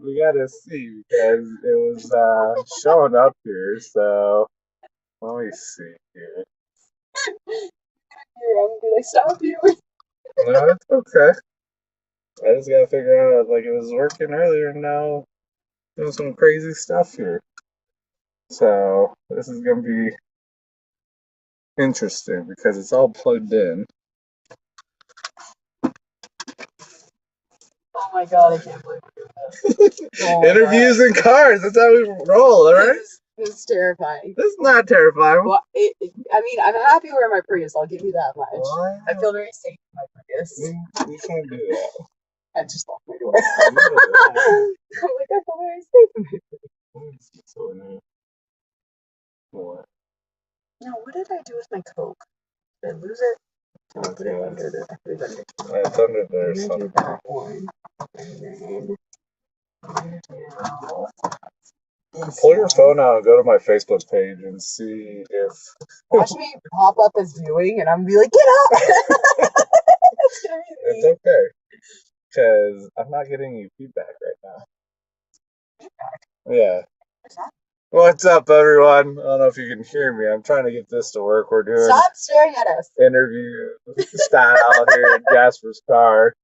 We gotta see because it was showing up here. So let me see here. I'm gonna be like, stop you. No, it's okay. I just gotta figure out like it was working earlier and now doing some crazy stuff here. So this is gonna be interesting because it's all plugged in. Oh my god, I can't believe this. Oh my Interviews god. in cars. That's how we roll, all right? This is terrifying. This is not terrifying. Well, I mean, I'm happy we're in my Prius. I'll give you that much. What? I feel very safe in my Prius. You can't do that. I just locked my door. I'm like, I feel very safe in my Prius. What? Now, what did I do with my Coke? Did I lose it? No, I put it under the. I put it under. It's under there. I'm gonna do that one, and then. Pull your phone out and go to my Facebook page and see if. Watch me pop up as viewing, and I'm gonna be like, get up! It's okay. Because I'm not getting any feedback right now. Yeah. What's up, everyone? I don't know if you can hear me. I'm trying to get this to work. We're doing Stop staring at us. Interview style here in Jasper's car.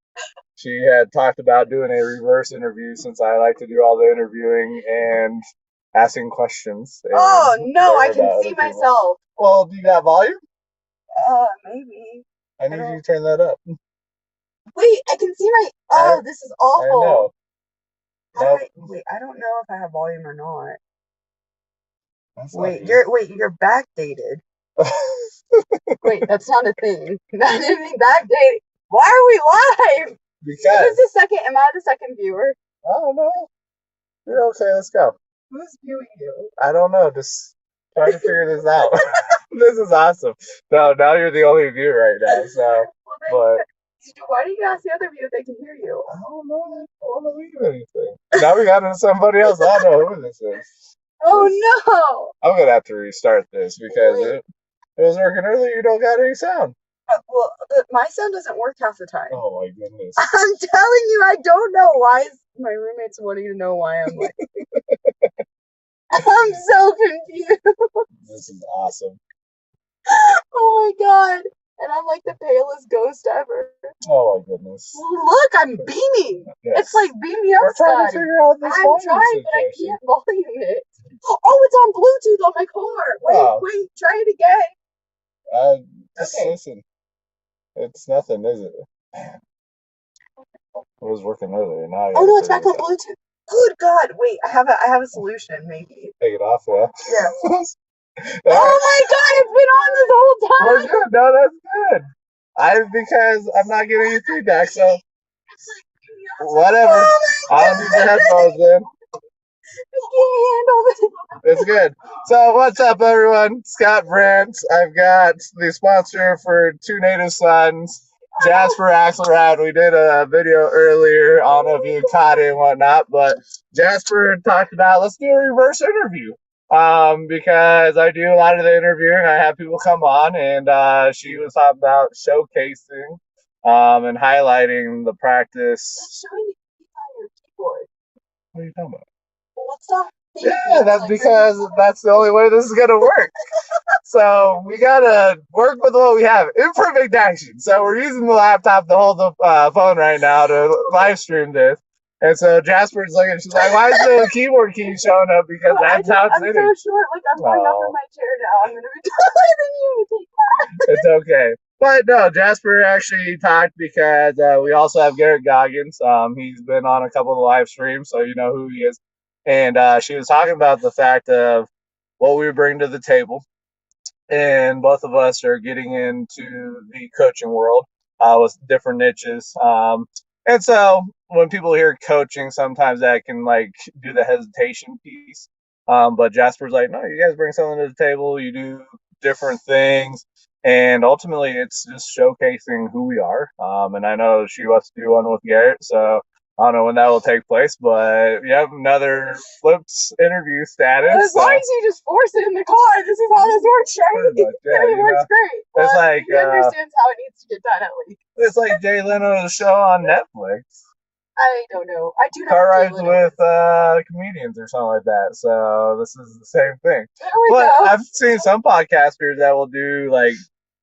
She had talked about doing a reverse interview since I like to do all the interviewing and asking questions. Oh no, I can see myself. Well, do you got volume? Maybe. I need you to turn that up. Wait, I can see my. Oh, this is awful. I know. Wait, I don't know if I have volume or not. You're backdated. Wait, that's not a thing. Not anything backdated. Why are we live? Because. Who's the second? Am I the second viewer? I don't know. You're okay. Let's go. Who's viewing you? I don't know. Just trying to figure this out. This is awesome. No, now you're the only viewer right now. So, but. Why do you ask the other viewer if they can hear you? I don't know. I don't want to leave anything. Now we got into somebody else. I don't know who this is. Oh no! I'm gonna have to restart this because it was working earlier. You don't got any sound. Well, my sound doesn't work half the time. Oh my goodness! I'm telling you, I don't know why. My roommate's wanting to know why I'm like. I'm so confused. This is awesome. Oh my god! And I'm like the palest ghost ever. Oh my goodness! Look, I'm beaming. Yes. It's like beam me up, We're trying to figure out this. I'm trying, but I can't volume it. Oh, it's on Bluetooth on my car. Wait, try it again. Just listen. It's nothing, is it? Man. It was working earlier. Now. Oh no, it's back on Bluetooth. Good God! Wait, I have a solution. Maybe. Take it off, yeah. Yeah. Oh my god, it's been on this whole time! We're good. No, that's good. Because I'm not getting any feedback, so whatever. I'll need the headphones in. I can't handle this. It's good. So what's up, everyone? Scott Brandt. I've got the sponsor for Two Native Sons, Jasper Axelrad. We did a video earlier. I don't know if you caught it and whatnot, but Jasper talked about let's do a reverse interview. Because I do a lot of the interviewing. I have people come on, and she was talking about showcasing and highlighting the practice. That's showing the keys on your keyboard. What are you talking about? Well, what's that? Yeah, that's because that's the only way this is gonna work. So we gotta work with what we have. Imperfect action. So we're using the laptop to hold the phone right now to live stream this. And so Jasper's looking, she's like, why is the keyboard key showing up? Because that's how it's sitting. I'm so short, like I'm going up in my chair now. I'm going to be taller than you. It's okay. But no, Jasper actually talked because we also have Garrett Goggins. He's been on a couple of live streams, so you know who he is. And she was talking about the fact of what we bring to the table. And both of us are getting into the coaching world with different niches. And so when people hear coaching, sometimes that can like do the hesitation piece. But Jasper's like, no, you guys bring something to the table. You do different things. And ultimately, it's just showcasing who we are. And I know she wants to do one with Garrett. So I don't know when that will take place. But you have another flipped interview status. As long as you just force it in the car, this is how this works, right? Yeah, it works great. It's like he understands how it needs to get done at least. It's like Jay Leno's show on Netflix. I don't know. I do know Car what rides Galen with is. comedians or something like that. So this is the same thing. There we But go. I've seen some podcasters that will do like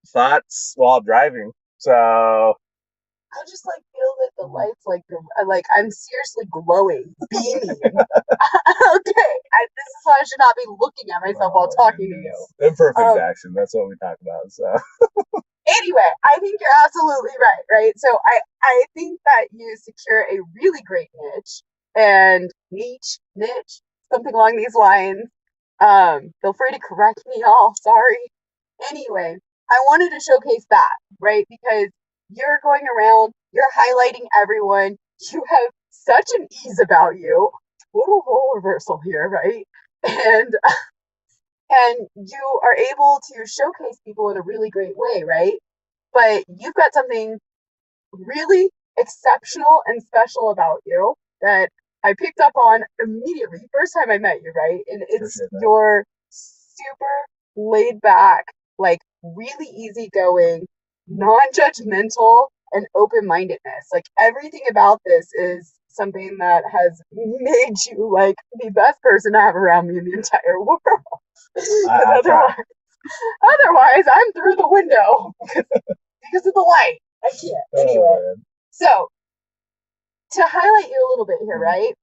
thoughts while driving. So I just like feel that the lights like I'm seriously glowing, beaming. Okay, this is why I should not be looking at myself while talking to you. imperfect Um, action. That's what we talk about. So anyway, I think you're absolutely right, right? So I think that you secure a really great niche and niche, something along these lines. Feel free to correct me all, sorry. Anyway, I wanted to showcase that, right? Because you're going around, you're highlighting everyone, you have such an ease about you. Total role reversal here, right? And and you are able to showcase people in a really great way, right? But you've got something really exceptional and special about you that I picked up on immediately, first time I met you, right? And it's your super laid back, like really easygoing, non-judgmental, and open-mindedness. Like everything about this is something that has made you like the best person to have around me in the entire world. Because otherwise, I'm through the window because of the light. I can't. Anyway, so to highlight you a little bit here, right?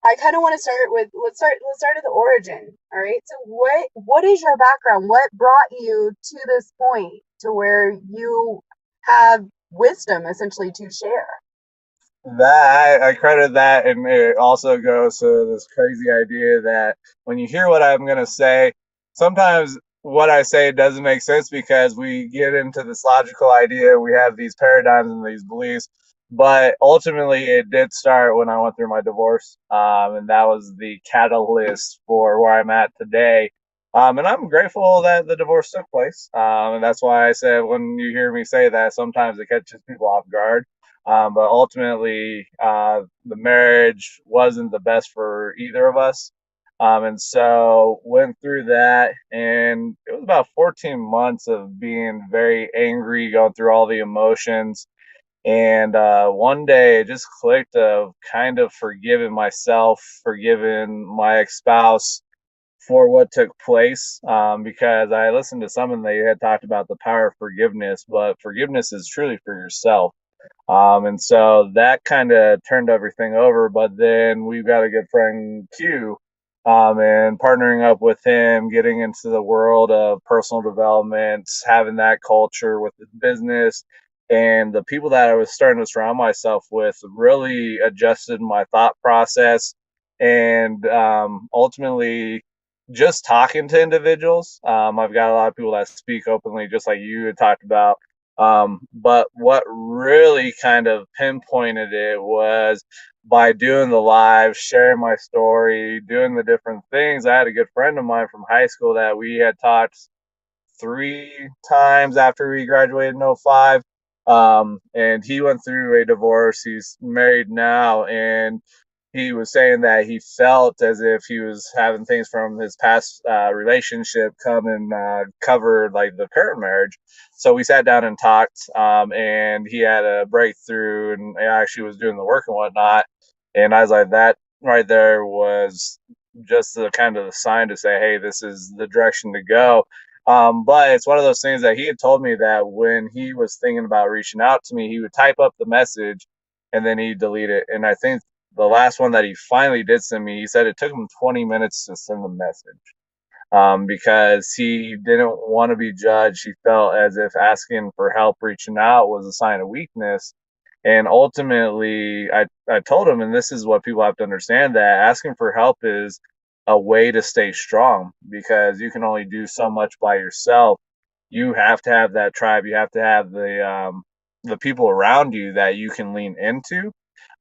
I kind of want to start with let's start at the origin. All right. So what is your background? What brought you to this point to where you have wisdom essentially to share? that I credit that, and it also goes to this crazy idea that when you hear what I'm gonna say, sometimes what I say doesn't make sense because we get into this logical idea, we have these paradigms and these beliefs, but ultimately it did start when I went through my divorce, and that was the catalyst for where I'm at today. And I'm grateful that the divorce took place, and that's why I said when you hear me say that, sometimes it catches people off guard, but ultimately, the marriage wasn't the best for either of us. And so went through that, and it was about 14 months of being very angry, going through all the emotions. And one day it just clicked of kind of forgiving myself, forgiving my ex-spouse for what took place, because I listened to someone they had talked about the power of forgiveness, but forgiveness is truly for yourself. And so that kind of turned everything over. But then we've got a good friend Q, and partnering up with him, getting into the world of personal development, having that culture with the business, and the people that I was starting to surround myself with really adjusted my thought process. And ultimately, just talking to individuals, I've got a lot of people that speak openly, just like you had talked about, but what really kind of pinpointed it was by doing the live, sharing my story, doing the different things. I had a good friend of mine from high school that we had talked 3 times after we graduated in '05. And he went through a divorce. He's married now, and he was saying that he felt as if he was having things from his past relationship come and cover like the current marriage. So we sat down and talked, and he had a breakthrough, and I actually was doing the work and whatnot. And I was like, that right there was just the kind of the sign to say, hey, this is the direction to go. But it's one of those things that he had told me that when he was thinking about reaching out to me, he would type up the message and then he'd delete it. And I think the last one that he finally did send me, he said it took him 20 minutes to send the message, because he didn't want to be judged. He felt as if asking for help, reaching out was a sign of weakness. And ultimately, I told him, and this is what people have to understand, that asking for help is a way to stay strong because you can only do so much by yourself. You have to have that tribe. You have to have the people around you that you can lean into.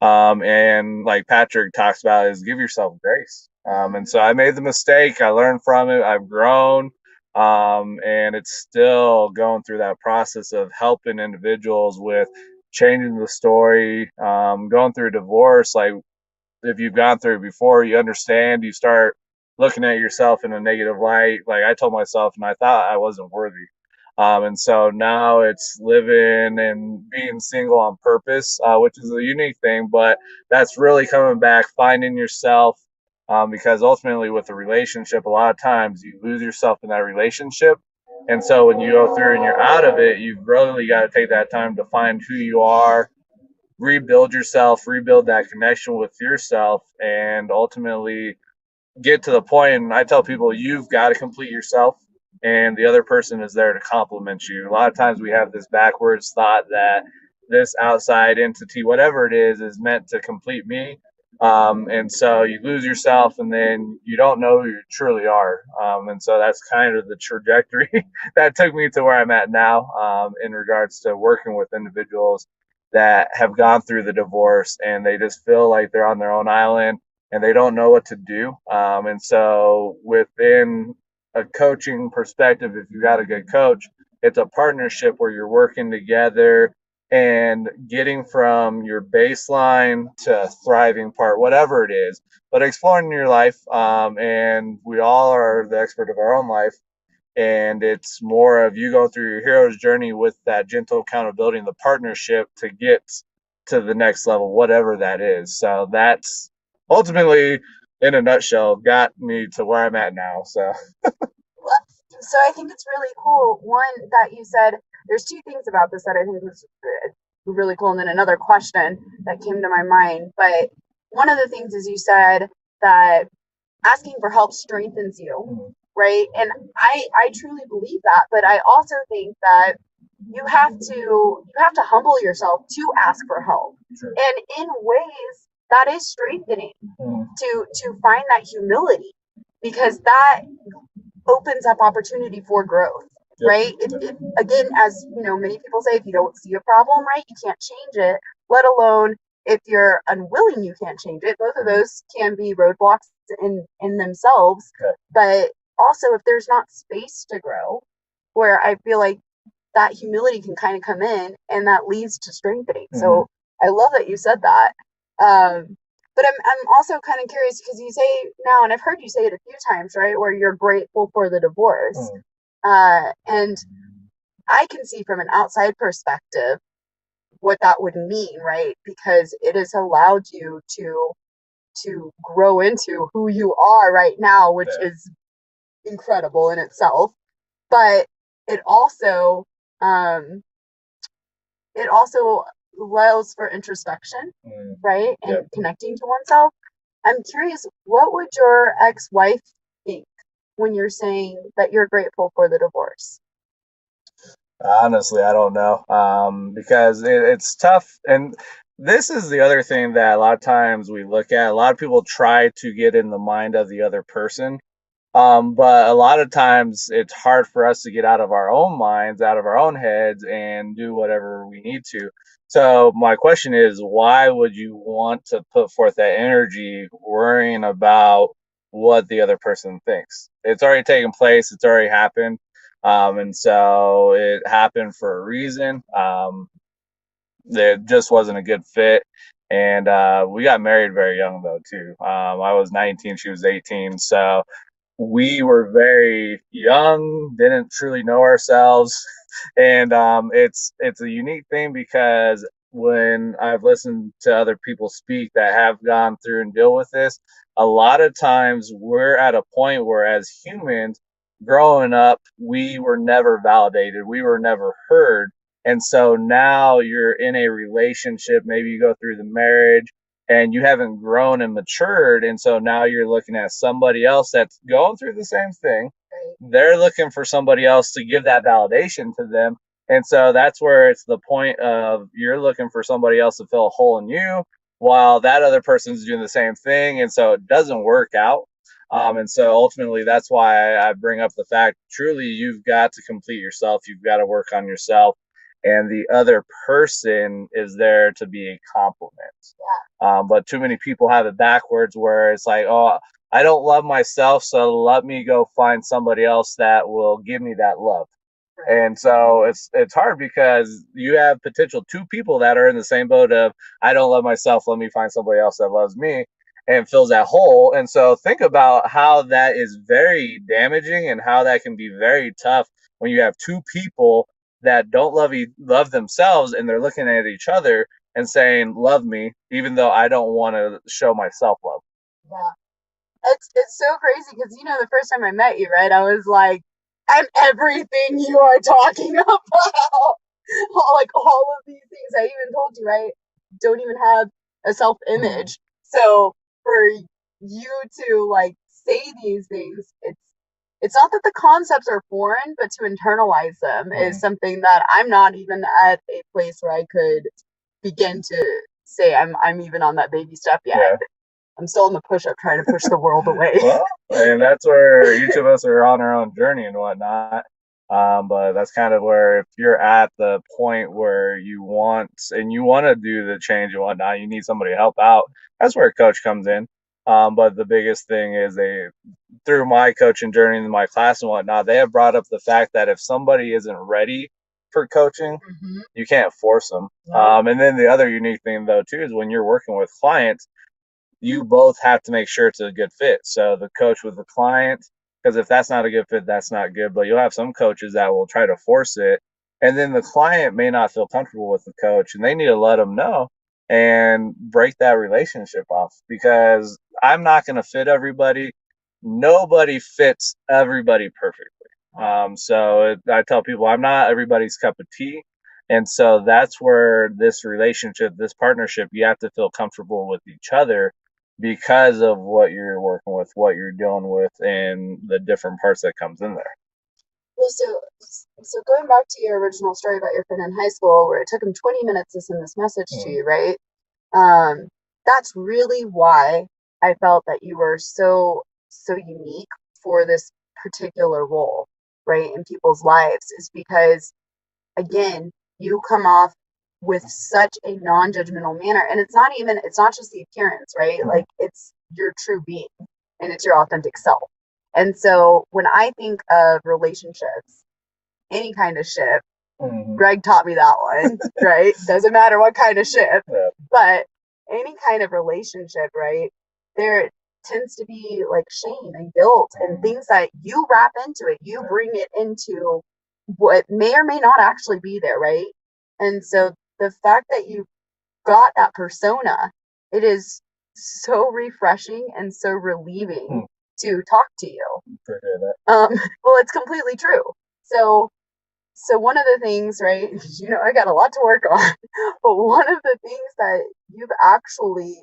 And like Patrick talks about, is give yourself grace. And so I made the mistake. I learned from it. I've grown. And it's still going through that process of helping individuals with changing the story, going through a divorce. Like if you've gone through it before, you understand, you start looking at yourself in a negative light. Like I told myself, and I thought I wasn't worthy. And so now it's living and being single on purpose, which is a unique thing, but that's really coming back, finding yourself. Because ultimately, with a relationship, a lot of times you lose yourself in that relationship. And so when you go through and you're out of it, you've really got to take that time to find who you are, rebuild yourself, rebuild that connection with yourself, and ultimately get to the point. And I tell people, you've got to complete yourself, and the other person is there to complement you. A lot of times we have this backwards thought that this outside entity, whatever it is meant to complete me. And so you lose yourself, and then you don't know who you truly are. And so that's kind of the trajectory that took me to where I'm at now, in regards to working with individuals that have gone through the divorce and they just feel like they're on their own island and they don't know what to do. And so, within a coaching perspective, if you got a good coach, it's a partnership where you're working together and getting from your baseline to thriving part, whatever it is, but exploring your life. And we all are the expert of our own life. And it's more of you go through your hero's journey with that gentle accountability and the partnership to get to the next level, whatever that is. So that's ultimately, in a nutshell, got me to where I'm at now. So So I think it's really cool. One, that you said, there's two things about this that I think was really cool, and then another question that came to my mind. But one of the things is you said that asking for help strengthens you, right? And I truly believe that, but I also think that you have to humble yourself to ask for help. sure. And in ways that is strengthening to find that humility, because that opens up opportunity for growth, right? Again, as you know, many people say, if you don't see a problem, right, you can't change it, let alone if you're unwilling, you can't change it. Both of those can be roadblocks in themselves. Okay. But also, if there's not space to grow, where I feel like that humility can kind of come in, and that leads to strengthening. So I love that you said that. But I'm also kind of curious, because you say now, and I've heard you say it a few times, right, where you're grateful for the divorce. And I can see from an outside perspective what that would mean, right? Because it has allowed you to grow into who you are right now, which is incredible in itself. But it also allows for introspection, right? And connecting to oneself. I'm curious, what would your ex-wife think when you're saying that you're grateful for the divorce? Honestly, I don't know, because it's tough. And this is the other thing that a lot of times we look at. A lot of people try to get in the mind of the other person. But a lot of times it's hard for us to get out of our own minds, out of our own heads, and do whatever we need to. So my question is, why would you want to put forth that energy worrying about what the other person thinks? It's already taken place. It's already happened. And so it happened for a reason. It just wasn't a good fit. And we got married very young, though, too. I was 19, she was 18. So we were very young, didn't truly know ourselves. And it's a unique thing, because when I've listened to other people speak that have gone through and deal with this, a lot of times we're at a point where, as humans, growing up, we were never validated, we were never heard. And so now you're in a relationship, maybe you go through the marriage, and you haven't grown and matured. And so now you're looking at somebody else that's going through the same thing. They're looking for somebody else to give that validation to them. And so that's where it's the point of you're looking for somebody else to fill a hole in you, while that other person's doing the same thing. And so it doesn't work out. And so ultimately, that's why I bring up the fact, truly, you've got to complete yourself. You've got to work on yourself. And the other person is there to be a compliment. But too many people have it backwards, where it's like, oh, I don't love myself, so let me go find somebody else that will give me that love. And so it's hard, because you have potential two people that are in the same boat of, I don't love myself, let me find somebody else that loves me and fills that hole. And so think about how that is very damaging and how that can be very tough when you have two people that don't love themselves, and they're looking at each other and saying, love me, even though I don't want to show myself love. Yeah. It's so crazy because the first time I met you, right? I was like, I'm everything you are talking about. Like all of these things. I even told you, right? Don't even have a self image. So for you to like say these things, it's not that the concepts are foreign, but to internalize them is something that I'm not even at a place where I could begin to say I'm even on that baby step yet. Yeah. I'm still in the push-up trying to push the world away. Well, and that's where each of us are on our own journey and whatnot. But that's kind of where, if you're at the point where you want to do the change and whatnot, you need somebody to help out. That's where a coach comes in. But the biggest thing is, through my coaching journey in my class and whatnot, they have brought up the fact that if somebody isn't ready for coaching, you can't force them. And then the other unique thing though too is when you're working with clients, you both have to make sure it's a good fit. So the coach with the client, because if that's not a good fit, that's not good. But you'll have some coaches that will try to force it, and then the client may not feel comfortable with the coach, and they need to let them know and break that relationship off, because I'm not going to fit everybody. Nobody fits everybody perfectly. I tell people I'm not everybody's cup of tea. And so that's where this relationship, this partnership, you have to feel comfortable with each other because of what you're working with, what you're dealing with, and the different parts that comes in there. Well, so going back to your original story about your friend in high school, where it took him 20 minutes to send this message to you, right? That's really why I felt that you were so unique for this particular role, right, in people's lives, is because again, you come off with such a non-judgmental manner, and it's not just the appearance, right? Like it's your true being and it's your authentic self. And so when I think of relationships, any kind of ship, Greg taught me that one, right? Doesn't matter what kind of ship, but any kind of relationship, right? There tends to be like shame and guilt and things that you wrap into it. You bring it into what may or may not actually be there, right? And so the fact that you got that persona, it is so refreshing and so relieving to talk to you. Well, it's completely true. So one of the things, right, I got a lot to work on, but one of the things that you've actually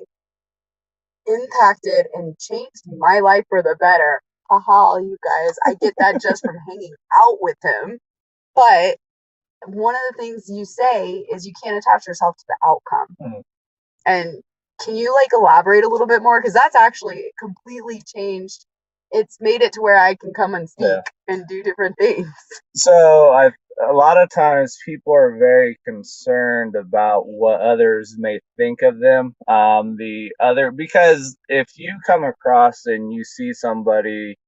impacted and changed my life for the better. Haha, you guys, I get that just from hanging out with him. But one of the things you say is you can't attach yourself to the outcome. And can you like elaborate a little bit more? Because that's actually completely changed. It's made it to where I can come and speak and do different things. So a lot of times people are very concerned about what others may think of them. Because if you come across and you see somebody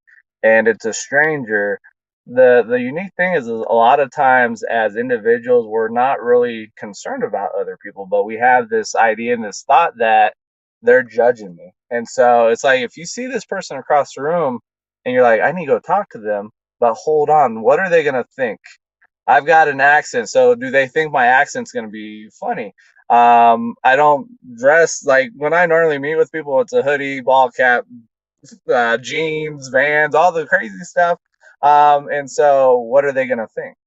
and it's a stranger, the unique thing is a lot of times as individuals, we're not really concerned about other people, but we have this idea and this thought that they're judging me. And so it's like, if you see this person across the room and you're like, I need to go talk to them, but hold on, what are they going to think? I've got an accent, so do they think my accent's going to be funny? I don't dress like, when I normally meet with people, it's a hoodie, ball cap, jeans, Vans, all the crazy stuff. And so what are they going to think?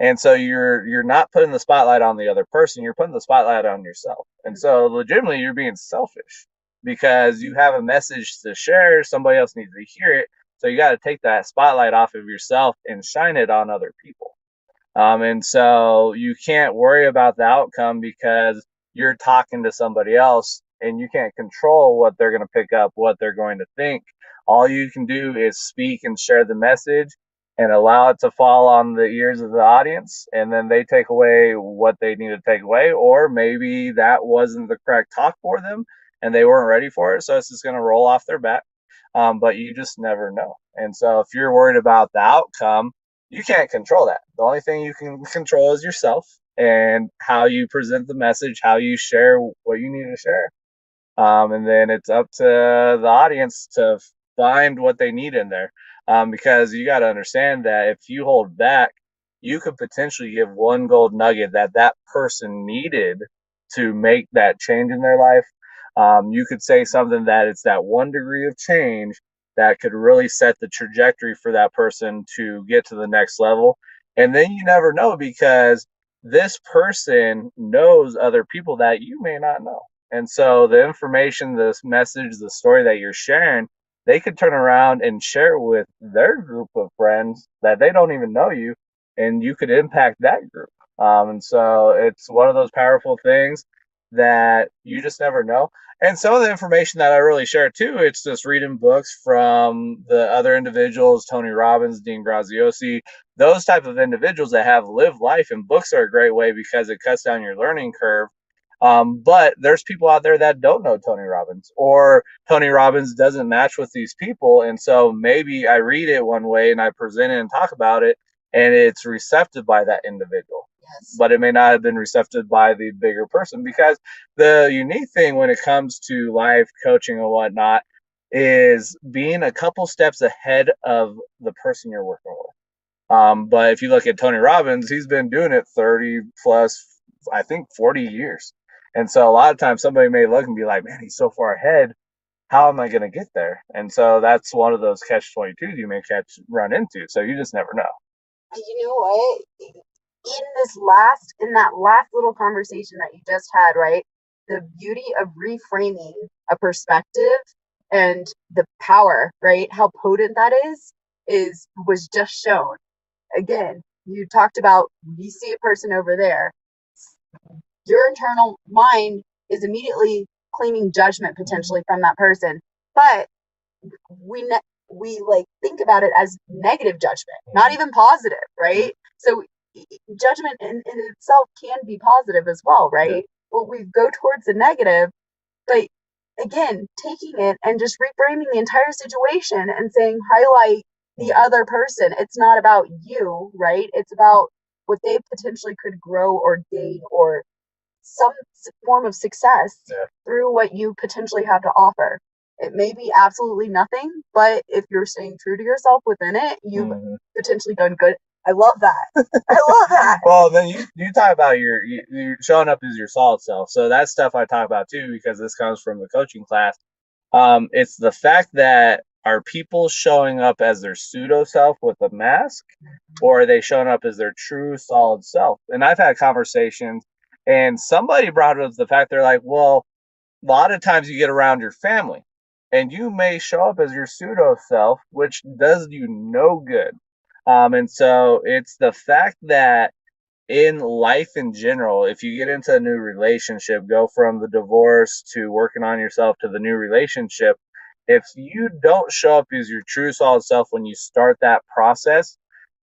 And so you're not putting the spotlight on the other person, you're putting the spotlight on yourself. And so legitimately you're being selfish because you have a message to share, somebody else needs to hear it. So you got to take that spotlight off of yourself and shine it on other people. And so you can't worry about the outcome because you're talking to somebody else and you can't control what they're going to pick up, what they're going to think. All you can do is speak and share the message and allow it to fall on the ears of the audience. And then they take away what they need to take away, or maybe that wasn't the correct talk for them and they weren't ready for it. So it's just going to roll off their back. But you just never know. And so if you're worried about the outcome, you can't control that. The only thing you can control is yourself and how you present the message, how you share what you need to share. And then it's up to the audience to find what they need in there. Because you got to understand that if you hold back, you could potentially give one gold nugget that that person needed to make that change in their life. You could say something that it's that 1 degree of change that could really set the trajectory for that person to get to the next level. And then you never know, because this person knows other people that you may not know. And so the information, this message, the story that you're sharing, they could turn around and share it with their group of friends that they don't even know you, and you could impact that group. And so it's one of those powerful things that you just never know. And some of the information that I really share too, it's just reading books from the other individuals, Tony Robbins, Dean Graziosi, those type of individuals that have lived life. And books are a great way because it cuts down your learning curve. But there's people out there that don't know Tony Robbins, or Tony Robbins doesn't match with these people. And so maybe I read it one way and I present it and talk about it, and it's receptive by that individual. Yes. But it may not have been receptive by the bigger person, because the unique thing when it comes to life coaching and whatnot is being a couple steps ahead of the person you're working with. But if you look at Tony Robbins, he's been doing it 30 plus, I think 40 years. And so a lot of times somebody may look and be like, man, he's so far ahead. How am I going to get there? And so that's one of those catch 22s you may run into. So you just never know. You know what? In that last little conversation that you just had, right? The beauty of reframing a perspective and the power, right? How potent that was just shown. Again, you talked about, you see a person over there. Your internal mind is immediately claiming judgment potentially from that person, but we like think about it as negative judgment, not even positive, right? So judgment in itself can be positive as well, right? Yeah. Well, we go towards the negative, but again, taking it and just reframing the entire situation and saying, highlight the other person. It's not about you, right? It's about what they potentially could grow or gain, or some form of success through what you potentially have to offer. It may be absolutely nothing, but if you're staying true to yourself within it, you've potentially done good. I love that. I love that. Well, then you talk about you're showing up as your solid self. So that's stuff I talk about too, because this comes from the coaching class. It's the fact that, are people showing up as their pseudo self with a mask, or are they showing up as their true solid self? And I've had conversations, and somebody brought up the fact, they're like, well, a lot of times you get around your family and you may show up as your pseudo self, which does you no good. And so it's the fact that in life in general, if you get into a new relationship, go from the divorce to working on yourself to the new relationship, if you don't show up as your true solid self when you start that process,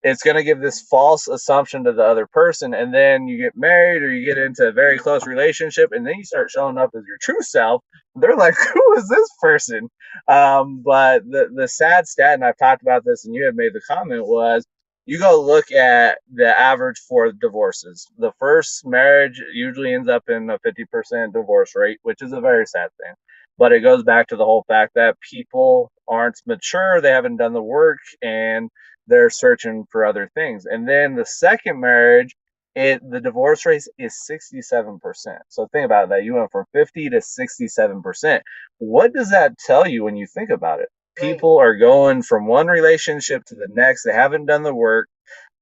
it's going to give this false assumption to the other person. And then you get married or you get into a very close relationship, and then you start showing up as your true self. They're like, who is this person? But the sad stat, and I've talked about this and you had made the comment, was you go look at the average for divorces. The first marriage usually ends up in a 50% divorce rate, which is a very sad thing. But it goes back to the whole fact that people aren't mature, they haven't done the work, and they're searching for other things. And then the second marriage, the divorce rate is 67%. So think about that. You went from 50 to 67%. What does that tell you when you think about it? People are going from one relationship to the next. They haven't done the work.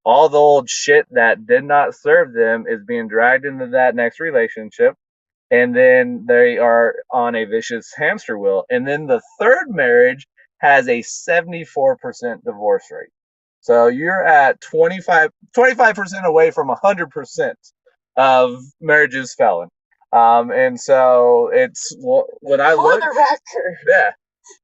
All the old shit that did not serve them is being dragged into that next relationship. And then they are on a vicious hamster wheel. And then the third marriage has a 74% divorce rate. So you're at 25% away from 100% of marriages failing. And so it's when I look. For the record, yeah,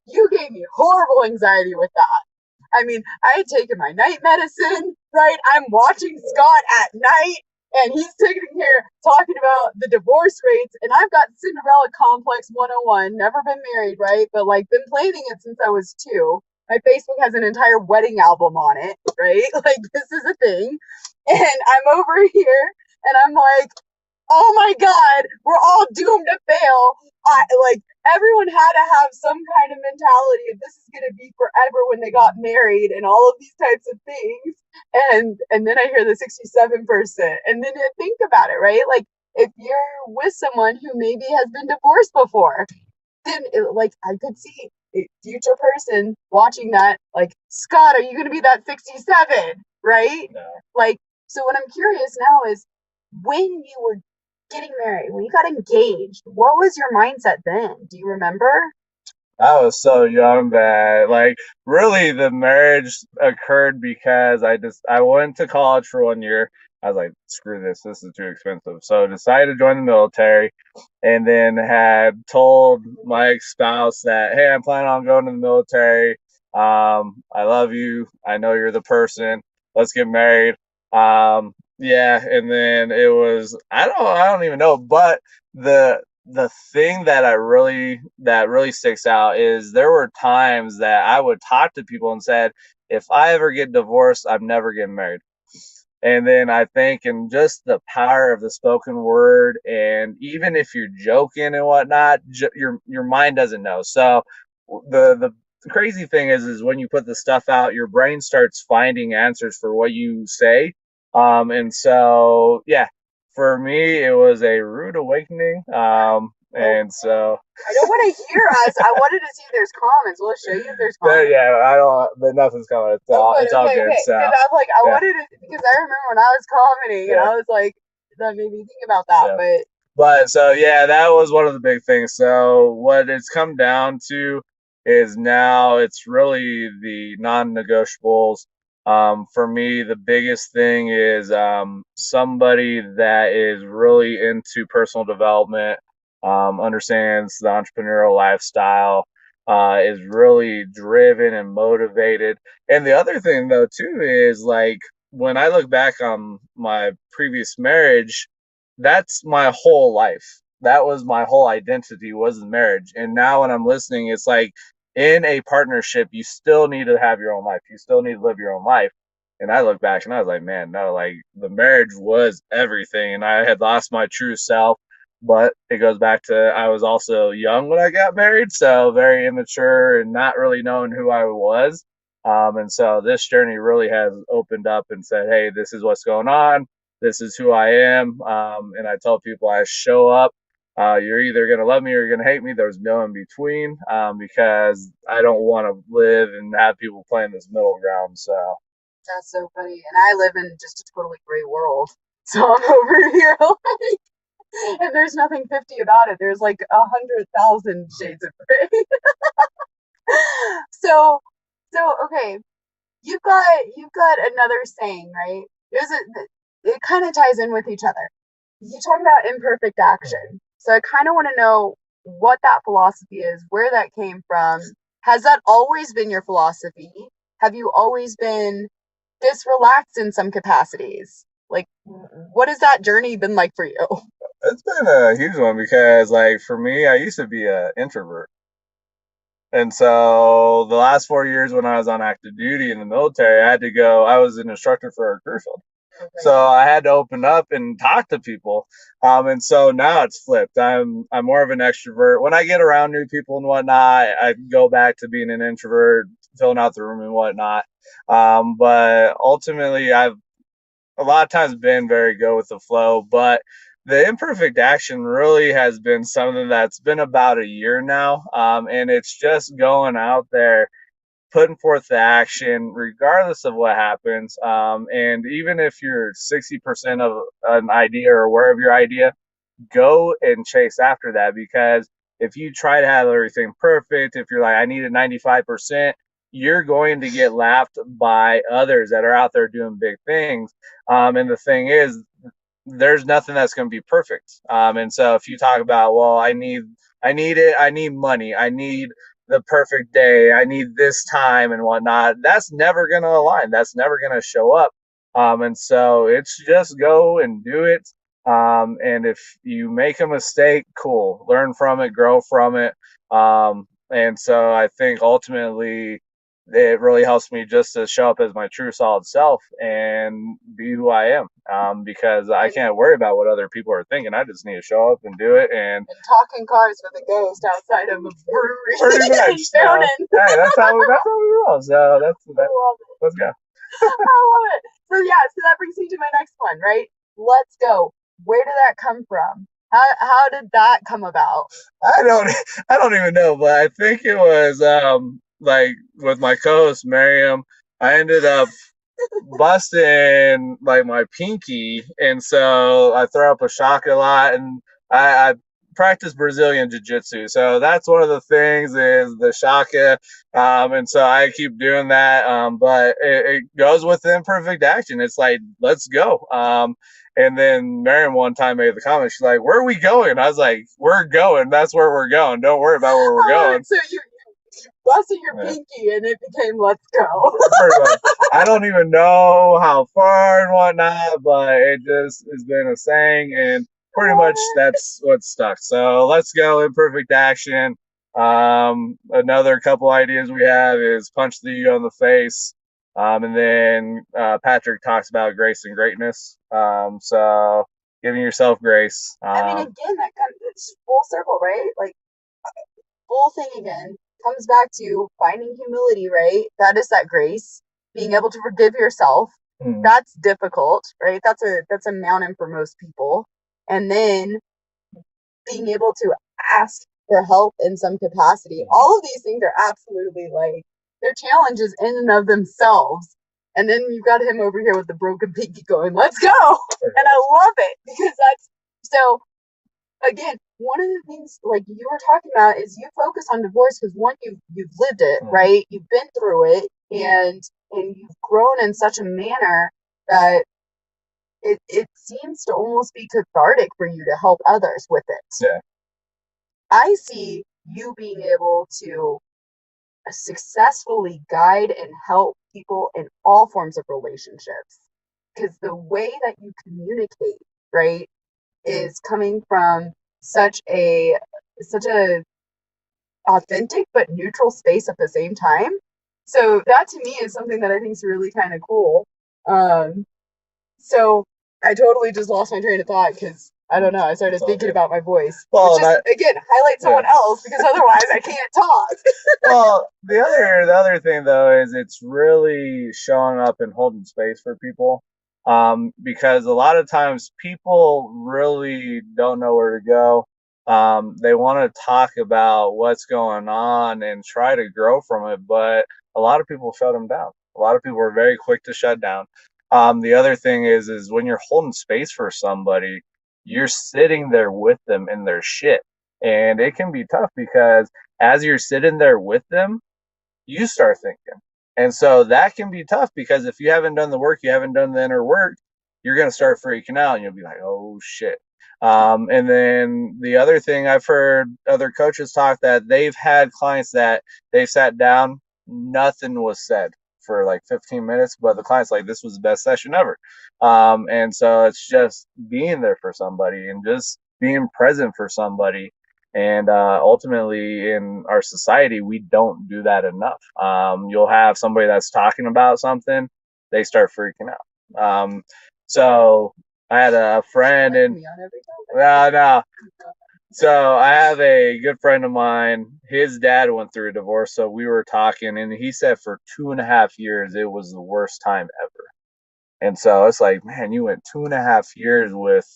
you gave me horrible anxiety with that. I mean, I had taken my night medicine, right? I'm watching Scott at night, and he's sitting here talking about the divorce rates, and I've got Cinderella Complex 101, never been married, right? But like been planning it since I was 2. My Facebook has an entire wedding album on it, right? Like this is a thing. And I'm over here and I'm like, oh my god, we're all doomed to fail. Like everyone had to have some kind of mentality of this is going to be forever when they got married and all of these types of things. And then I hear the 67%, and then you think about it, right? Like if you're with someone who maybe has been divorced before, then like I could see a future person watching that, like, Scott, are you going to be that 67, right? No. Like, so what I'm curious now is when you were getting married, when you got engaged, what was your mindset then? Do you remember? I was so young that like really the marriage occurred because I went to college for 1 year. I was like, screw this, this is too expensive. So I decided to join the military and then had told my ex spouse that, hey, I'm planning on going to the military. I love you. I know you're the person. Let's get married. Yeah, and then it was I don't even know, but the thing that really sticks out is there were times that I would talk to people and said, if I ever get divorced, I'm never getting married. And then I think in just the power of the spoken word, and even if you're joking and whatnot, your mind doesn't know. So the crazy thing is when you put the stuff out, your brain starts finding answers for what you say. And so yeah, for me it was a rude awakening. Oh, And so I don't want to hear us. I wanted to see if there's comments. Will it show you if there's there, comments? yeah, I don't, but nothing's coming. Oh, good. It's all Okay, good. okay. So Because I'm like, I yeah, wanted to, because I remember when I was commenting and yeah, I was like, that made me think about that. yeah. But But so yeah, that was one of the big things. So what it's come down to is now it's really the non-negotiables. For me, the biggest thing is somebody that is really into personal development, understands the entrepreneurial lifestyle, is really driven and motivated. And the other thing though too is like when I look back on my previous marriage, that's my whole life. That was my whole identity was the marriage. And now when I'm listening, it's like in a partnership, you still need to have your own life. You still need to live your own life. And I look back and I was like, man, no, like the marriage was everything. And I had lost my true self. But it goes back to I was also young when I got married, so very immature and not really knowing who I was. And so this journey really has opened up and said, hey, this is what's going on, this is who I am. And I tell people I show up. You're either going to love me or you're going to hate me. There's no in between because I don't want to live and have people playing this middle ground. So, that's so funny. And I live in just a totally gray world. So I'm over here like, and there's nothing 50 about it. There's like 100,000 shades of gray. So, okay, you've got another saying, right? There's it kind of ties in with each other. You talk about imperfect action. So I kind of want to know what that philosophy is, where that came from. Has that always been your philosophy? Have you always been this relaxed in some capacities? Like, what has that journey been like for you? it's been a huge one because, like, for me, I used to be an introvert. And so the last 4 years when I was on active duty in the military, I had to go, I was an instructor for a crew field. Okay. So I had to open up and talk to people. And so now it's flipped. I'm more of an extrovert. When I get around new people and whatnot, I go back to being an introvert, filling out the room and whatnot. But ultimately, I've a lot of times been very go with the flow. But the imperfect action really has been something that's been about a year now. And it's just going out there putting forth the action regardless of what happens. And even if you're 60% of an idea or aware of your idea, go and chase after that, because if you try to have everything perfect, if you're like, I need a 95%, you're going to get laughed by others that are out there doing big things. And the thing is, there's nothing that's going to be perfect. And so if you talk about, well, I need money, I need the perfect day, I need this time and whatnot, that's never going to align. That's never going to show up. And so it's just go and do it. And if you make a mistake, cool, learn from it, grow from it. And so I think ultimately it really helps me just to show up as my true solid self and be who I am. Because I can't worry about what other people are thinking. I just need to show up and do it. And talking cars with a ghost outside of a brewery pretty much, in Fountain. hey, that's how we roll. So I love it. let's go. I love it. So yeah, so that brings me to my next one, right? Let's go. Where did that come from? How did that come about? I don't I don't even know, but I think it was like with my co-host Miriam, I ended up busting like my pinky, and so I throw up a shock a lot, and I practice Brazilian jiu-jitsu, so that's one of the things is the shaka, and so I keep doing that, but it goes with imperfect action. It's like let's go. And then Miriam one time made the comment, she's like, "Where are we going?" I was like, "We're going. That's where we're going. Don't worry about where we're going." So you busted your pinky and it became let's go. Pretty much. I don't even know how far and whatnot, but it just has been a saying, and pretty much that's what's stuck. So let's go imperfect action. Another couple ideas we have is punch the ego in the face. And then Patrick talks about grace and greatness. So giving yourself grace. I mean, again, that kind of it's full circle, right? Like full thing again comes back to finding humility, right? That is that grace, being able to forgive yourself. That's difficult, right? That's a mountain for most people. And then being able to ask for help in some capacity. All of these things are absolutely like they're challenges in and of themselves. And then you've got him over here with the broken pinky going, let's go. And I love it because that's so again, one of the things like you were talking about is you focus on divorce because one, you've lived it, right? You've been through it and you've grown in such a manner that it seems to almost be cathartic for you to help others with it. Yeah. I see you being able to successfully guide and help people in all forms of relationships because the way that you communicate, right, is coming from such a authentic but neutral space at the same time. So that to me is something that I think is really kind of cool. So I totally just lost my train of thought because I don't know. I started thinking about my voice. Well, again, highlight someone else because otherwise I can't talk. Well, the other thing though is it's really showing up and holding space for people. Because a lot of times people really don't know where to go. They want to talk about what's going on and try to grow from it, but a lot of people shut them down. A lot of people are very quick to shut down. The other thing is when you're holding space for somebody, you're sitting there with them in their shit. And it can be tough because as you're sitting there with them, you start thinking. And so that can be tough because if you haven't done the work, you haven't done the inner work, you're going to start freaking out and you'll be like, oh shit. And then the other thing I've heard other coaches talk that they've had clients that they sat down, nothing was said for like 15 minutes, but the client's like, this was the best session ever. And so it's just being there for somebody and just being present for somebody. And ultimately, in our society, we don't do that enough. You'll have somebody that's talking about something, they start freaking out. So I had a friend, and no. So I have a good friend of mine. His dad went through a divorce, so we were talking, and he said for 2.5 years it was the worst time ever. And so it's like, man, you went 2.5 years with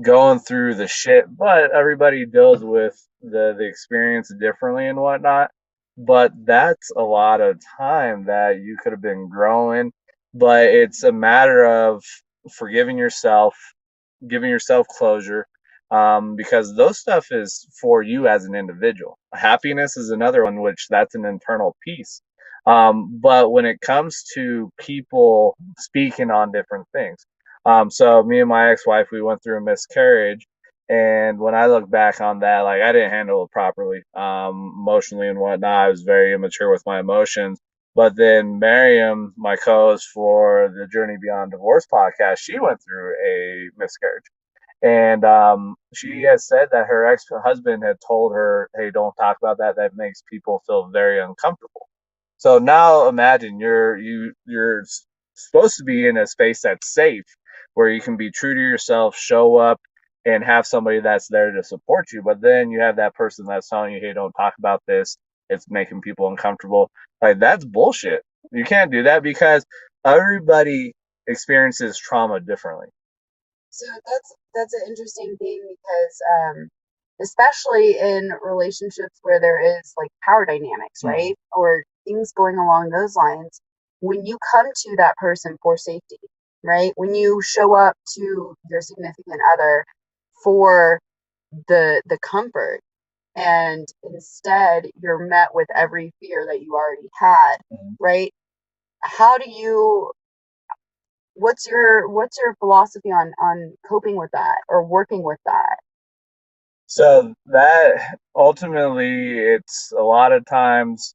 going through the shit, but everybody deals with the experience differently and whatnot. But that's a lot of time that you could have been growing. But it's a matter of forgiving yourself, giving yourself closure, because those stuff is for you as an individual. Happiness is another one, which that's an internal piece. But when it comes to people speaking on different things, so me and my ex-wife, we went through a miscarriage, and when I look back on that, like I didn't handle it properly, emotionally and whatnot. I was very immature with my emotions. But then Miriam, my co-host for the Journey Beyond Divorce podcast, she went through a miscarriage, and she has said that her ex-husband had told her, "Hey, don't talk about that. That makes people feel very uncomfortable." So now imagine you're supposed to be in a space that's safe, where you can be true to yourself, show up, and have somebody that's there to support you. But then you have that person that's telling you, "Hey, don't talk about this. It's making people uncomfortable." Like that's bullshit. You can't do that because everybody experiences trauma differently. So that's an interesting thing because especially in relationships where there is like power dynamics, Mm-hmm. right? Or things going along those lines, when you come to that person for safety, right? When you show up to your significant other for the comfort, and instead you're met with every fear that you already had, right? How do you what's your philosophy on coping with that or working with that? So that ultimately, it's a lot of times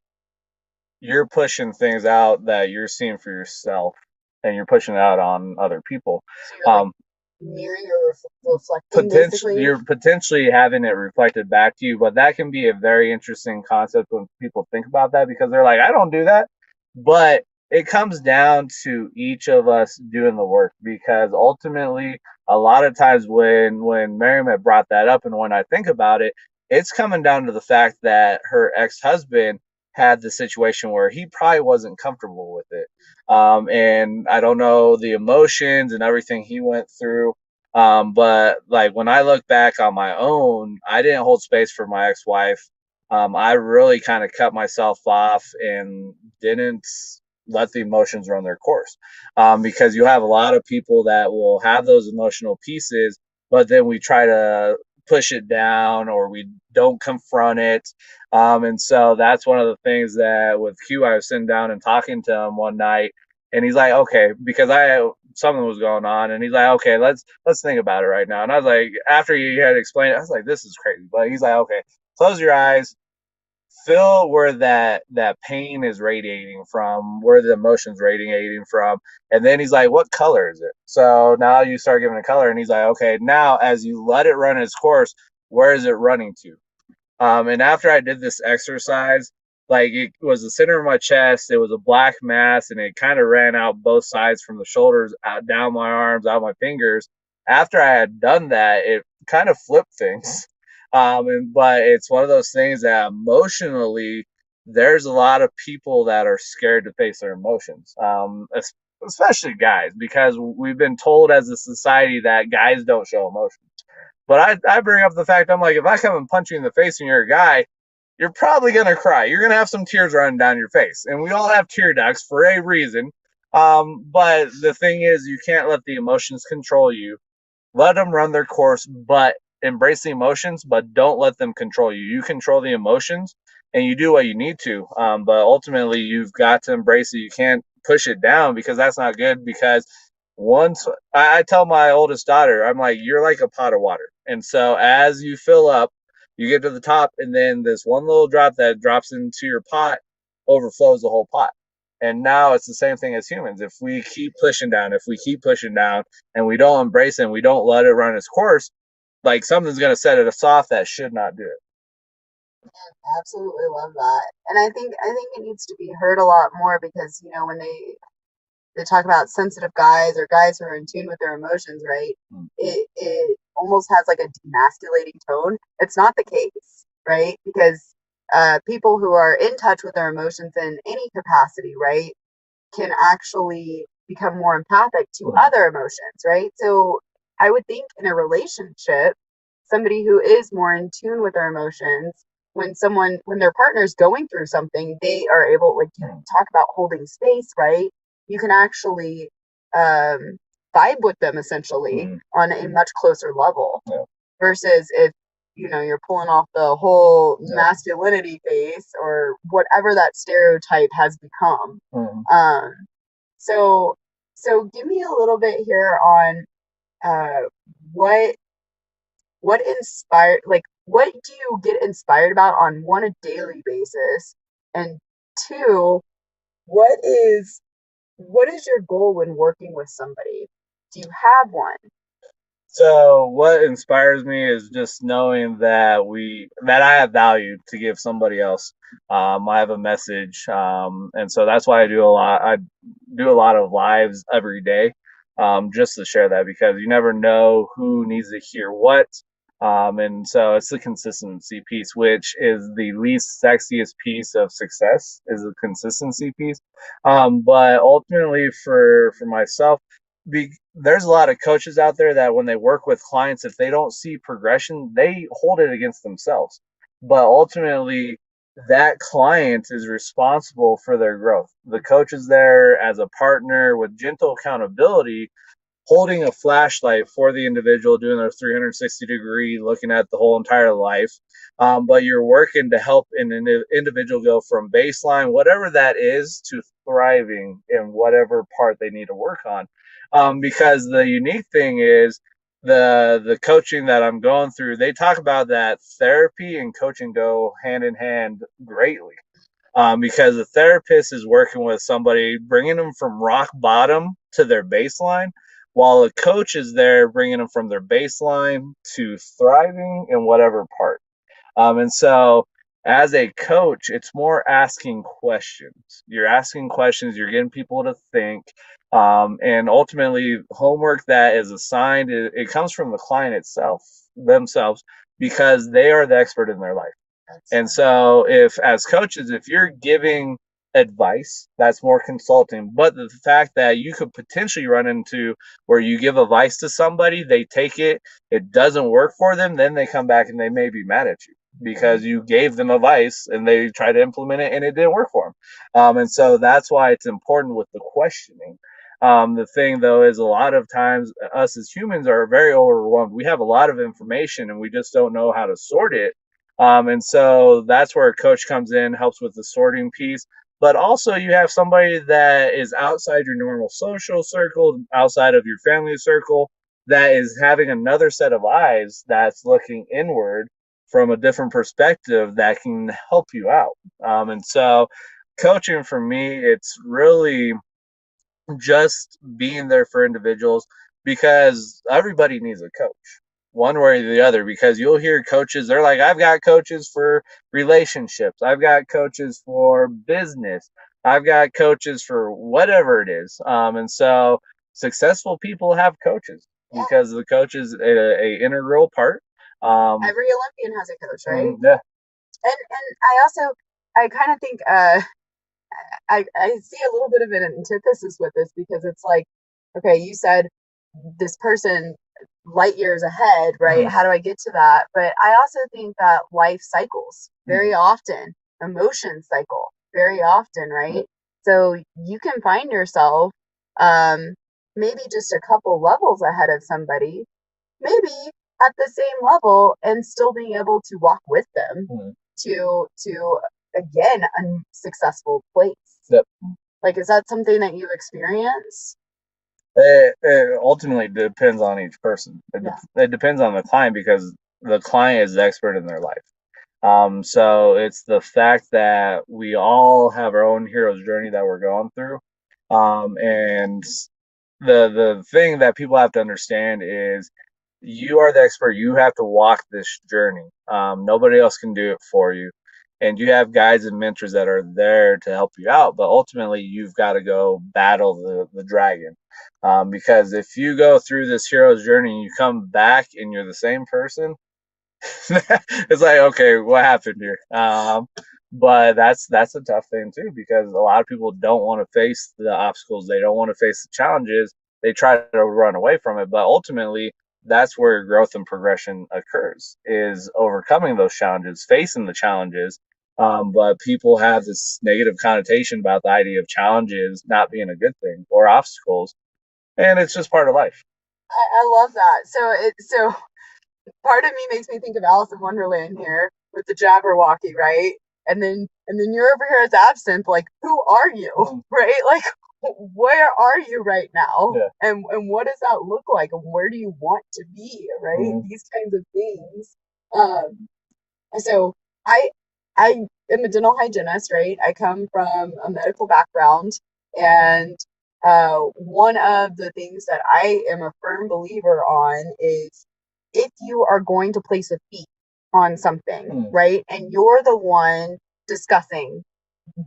you're pushing things out that you're seeing for yourself, and you're pushing it out on other people. So you're like Um, mirroring or reflecting basically. you're potentially having it reflected back to you, but that can be a very interesting concept when people think about that, because they're like, I don't do that. But it comes down to each of us doing the work, because ultimately a lot of times when Miriam had brought that up, and when I think about it, it's coming down to the fact that her ex-husband had the situation where he probably wasn't comfortable with it. And I don't know the emotions and everything he went through, but like when I look back on my own, I didn't hold space for my ex-wife. I really kind of cut myself off and didn't let the emotions run their course. Because you have a lot of people that will have those emotional pieces, but then we try to push it down, or we don't confront it. And so that's one of the things that with Q, I was sitting down and talking to him one night, and he's like, okay, because I something was going on, and he's like, okay, let's think about it right now. And I was like, after he had explained it, I was like, this is crazy. But he's like, okay, close your eyes, feel where that pain is radiating from, where the emotions radiating from. And then he's like, what color is it? So now you start giving a color, and he's like, okay, now as you let it run its course, where is it running to? And after I did this exercise, like it was the center of my chest, it was a black mass, and it kind of ran out both sides from the shoulders, out down my arms, out my fingers. After I had done that, it kind of flipped things. But it's one of those things that emotionally, there's a lot of people that are scared to face their emotions, especially guys, because we've been told as a society that guys don't show emotion. But I bring up the fact, I'm like, if I come and punch you in the face and you're a guy, you're probably gonna cry. You're gonna have some tears running down your face, and we all have tear ducts for a reason. But the thing is, you can't let the emotions control you. Let them run their course, but embrace the emotions, but don't let them control you. You control the emotions, and you do what you need to. But ultimately, you've got to embrace it. You can't push it down, because that's not good. Because once I tell my oldest daughter, I'm like, you're like a pot of water. And so as you fill up, you get to the top, and then this one little drop that drops into your pot overflows the whole pot. And now it's the same thing as humans. If we keep pushing down, if we keep pushing down, and we don't embrace it, and we don't let it run its course, like something's going to set us off that should not do it. Absolutely love that. And I think it needs to be heard a lot more because, when they talk about sensitive guys or guys who are in tune with their emotions, right? Mm. It almost has like a demasculating tone. It's not the case, right? Because people who are in touch with their emotions in any capacity, right, can actually become more empathic to other emotions, right? So I would think in a relationship, somebody who is more in tune with their emotions, when their partner is going through something, they are able, like you talk about holding space, right? You can actually um, vibe with them essentially on a much closer level Yeah. versus if you're pulling off the whole masculinity face or whatever that stereotype has become. Mhm. um so give me a little bit here on uh what inspired, like, what do you get inspired about on one, a daily basis, and two, what is your goal when working with somebody? Do you have one? So what inspires me is just knowing that I have value to give somebody else. I have a message, and so that's why I do a lot. I do a lot of lives every day, just to share that because you never know who needs to hear what. And so it's the consistency piece, which is the least sexiest piece of success, is the consistency piece. But ultimately, for myself, there's a lot of coaches out there that when they work with clients, if they don't see progression, they hold it against themselves. But ultimately, that client is responsible for their growth. The coach is there as a partner with gentle accountability, holding a flashlight for the individual, doing their 360-degree, looking at the whole entire life. But you're working to help an individual go from baseline, whatever that is, to thriving in whatever part they need to work on. Because the unique thing is the coaching that I'm going through, they talk about that therapy and coaching go hand in hand greatly. Because the therapist is working with somebody, bringing them from rock bottom to their baseline, while a coach is there bringing them from their baseline to thriving in whatever part. And so, as a coach, it's more asking questions. You're asking questions, you're getting people to think. And ultimately, homework that is assigned, it comes from the client itself, themselves, because they are the expert in their life. And so, if as coaches, if you're giving advice, that's more consulting. But the fact that you could potentially run into where you give advice to somebody, they take it, it doesn't work for them, then they come back and they may be mad at you because you gave them advice and they try to implement it and it didn't work for them. And so that's why it's important with the questioning. The thing though is a lot of times us as humans are very overwhelmed. We have a lot of information and we just don't know how to sort it, and so that's where a coach comes in, helps with the sorting piece. But also, you have somebody that is outside your normal social circle, outside of your family circle, that is having another set of eyes that's looking inward from a different perspective that can help you out. And so, coaching for me, it's really just being there for individuals because everybody needs a coach one way or the other, because you'll hear coaches, they're like, I've got coaches for relationships, I've got coaches for business, I've got coaches for whatever it is. And so successful people have coaches Yeah. because the coach is a integral part. Every Olympian has a coach, right? Yeah. And I also I kind of think I see a little bit of an antithesis with this because it's like, okay, you said this person light years ahead, right? Mhm. How do I get to that? But I also think that life cycles very Mhm. often, emotions cycle very often, right? So you can find yourself um, maybe just a couple levels ahead of somebody, maybe at the same level, and still being able to walk with them Mhm. to again a successful place. Yep. Like, is that something that you experience? It ultimately depends on each person. Yeah. It depends on the client because the client is the expert in their life. So it's the fact that we all have our own hero's journey that we're going through. And the thing that people have to understand is you are the expert. You have to walk this journey. Nobody else can do it for you. And you have guides and mentors that are there to help you out. But ultimately, you've got to go battle the dragon. Because if you go through this hero's journey and you come back and you're the same person, it's like, okay, what happened here? But that's a tough thing too because a lot of people don't want to face the obstacles. They don't want to face the challenges. They try to run away from it, but ultimately, that's where growth and progression occurs: is overcoming those challenges, facing the challenges. But people have this negative connotation about the idea of challenges not being a good thing or obstacles, and it's just part of life. I love that. So part of me makes me think of Alice in Wonderland here with the Jabberwocky, right? And then you're over here as Absinthe, like, who are you? Right? Like, where are you right now? Yeah. And what does that look like? And where do you want to be? Right? Mhm. These kinds of things. Um, so I I am a dental hygienist, right? I come from a medical background, and One of the things that I am a firm believer on is if you are going to place a fee on something, Mm. right, and you're the one discussing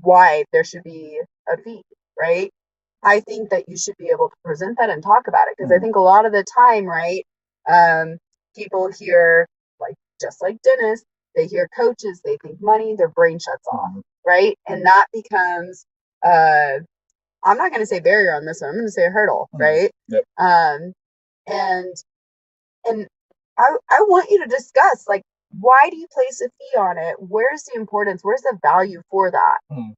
why there should be a fee, right? I think that you should be able to present that and talk about it because I Mm. think a lot of the time, right, um, people hear, like, just like dentists, they hear coaches, they think money, their brain shuts off, Mm. right? And that becomes, uh, I'm not going to say barrier on this one, I'm going to say a hurdle, Mm. right? Yep. Um, and and I want you to discuss, like, why do you place a fee on it? Where's the importance? Where's the value for that? Mm.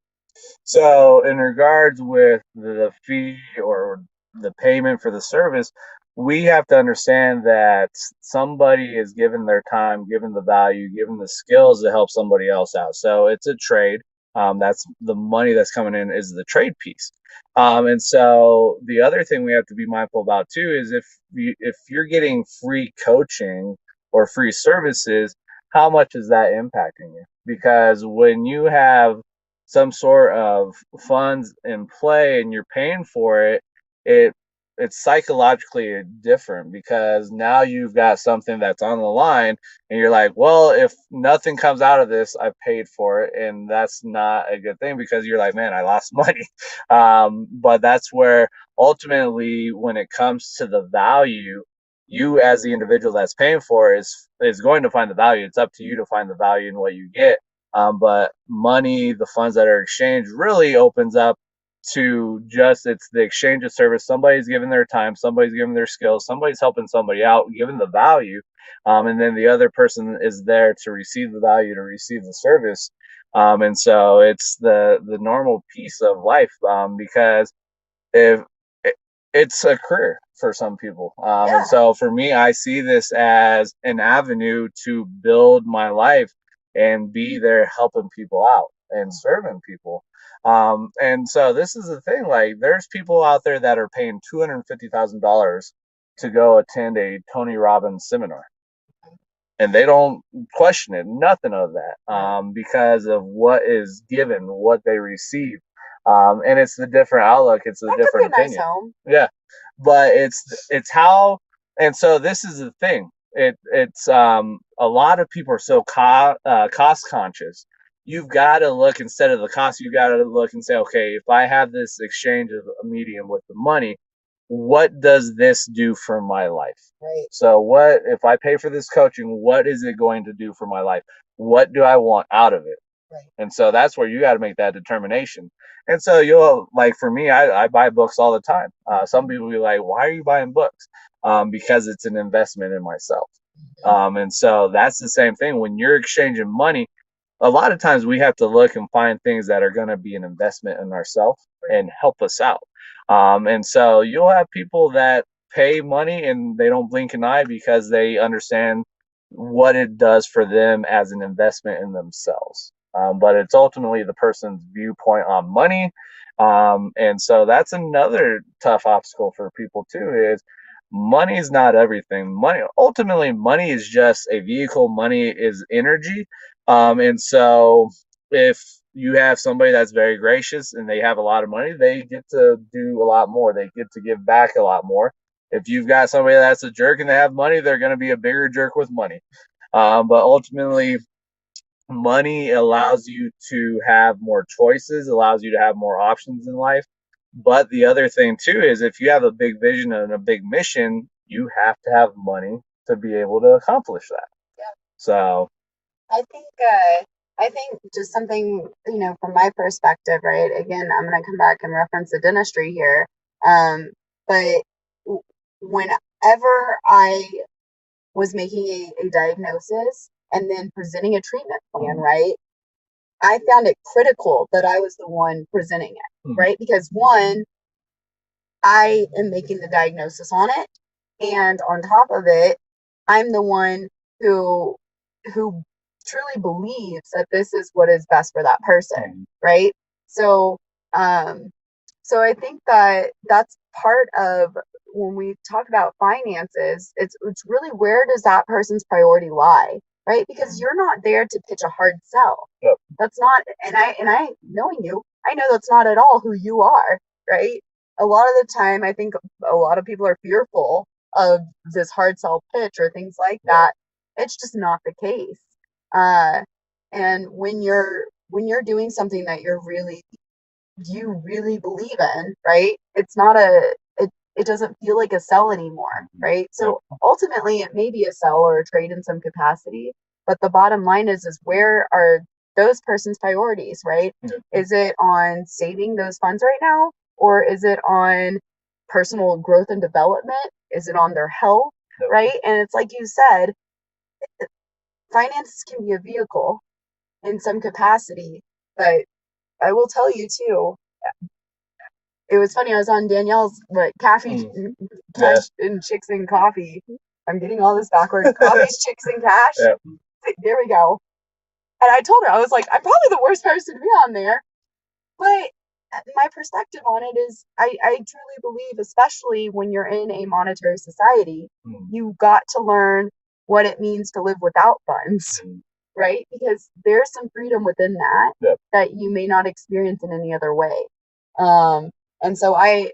So, in regards with the fee or the payment for the service, we have to understand that somebody is given their time, given the value, given the skills to help somebody else out. So, it's a trade. That's the money that's coming in is the trade piece. And so, the other thing we have to be mindful about too is if you're getting free coaching or free services, how much is that impacting you? Because when you have some sort of funds in play and you're paying for it, it it's psychologically different because now you've got something that's on the line and you're like, well, if nothing comes out of this, I've paid for it, and that's not a good thing because you're like, man, I lost money. But that's where ultimately when it comes to the value, you as the individual that's paying for it is going to find the value. It's up to you to find the value in what you get. But money, the funds that are exchanged, really opens up to just it's the exchange of service. Somebody's giving their time, somebody's giving their skills, somebody's helping somebody out, giving the value, and then the other person is there to receive the value, to receive the service. And so it's the normal piece of life because if it, it's a career for some people. And Yeah. so for me, I see this as an avenue to build my life and be there helping people out and serving people. And so this is the thing, like there's people out there that are paying $250,000 to go attend a Tony Robbins seminar. And they don't question it, nothing of that, because of what is given, what they receive, and it's the different outlook, it's the That could be different a nice opinion. home. Yeah, but it's how, and so this is the thing. It's a lot of people are so cost conscious. You've got to look instead of the cost. You got to look and say, okay, if I have this exchange of a medium with the money, what does this do for my life? Right. So what if I pay for this coaching, what is it going to do for my life? What do I want out of it? Right. And so that's where you got to make that determination. And so you'll like for me, I buy books all the time. Some people be like, why are you buying books? Because it's an investment in myself. And so that's the same thing when you're exchanging money. A lot of times we have to look and find things that are going to be an investment in ourselves and help us out. And so you'll have people that pay money and they don't blink an eye because they understand what it does for them as an investment in themselves. But it's ultimately the person's viewpoint on money. And so that's another tough obstacle for people too is money is not everything. Money ultimately money is just a vehicle. Money is energy. And so if you have somebody that's very gracious and they have a lot of money, they get to do a lot more. They get to give back a lot more. If you've got somebody that's a jerk and they have money, they're going to be a bigger jerk with money. But ultimately, money allows you to have more choices, allows you to have more options in life. But the other thing too is if you have a big vision and a big mission, you have to have money to be able to accomplish that. Yeah. So I think just something, from my perspective, right? Again, I'm going to come back and reference the dentistry here. But whenever I was making a diagnosis and then presenting a treatment plan, right? I found it critical that I was the one presenting it, right? Because one, I am making the diagnosis on it, and on top of it, I'm the one who who truly believes that this is what is best for that person, right? So, so I think that that's part of when we talk about finances. It's really, where does that person's priority lie, right? Because you're not there to pitch a hard sell. Yep. That's not, and I knowing you, I know that's not at all who you are, right? a lot of the time, I think a lot of people are fearful of this hard sell pitch or things like that. It's just not the case. Uh, and when you're doing something that you really believe in, right? It's not it doesn't feel like a sell anymore, right? So ultimately it may be a sell or a trade in some capacity, but the bottom line is where are those person's priorities, right? Is it on saving those funds right now? Or is it on personal growth and development? Is it on their health, right? And it's like you said, finances can be a vehicle in some capacity, but I will tell you too, it was funny. I was on Danielle's cash and chicks and coffee. I'm getting all this backwards. Coffee's chicks and cash. Yep. There we go. And I told her, I was like, I'm probably the worst person to be on there. But my perspective on it is I truly believe, especially when you're in a monetary society, you got to learn what it means to live without funds, right? Because there's some freedom within that that you may not experience in any other way. And so I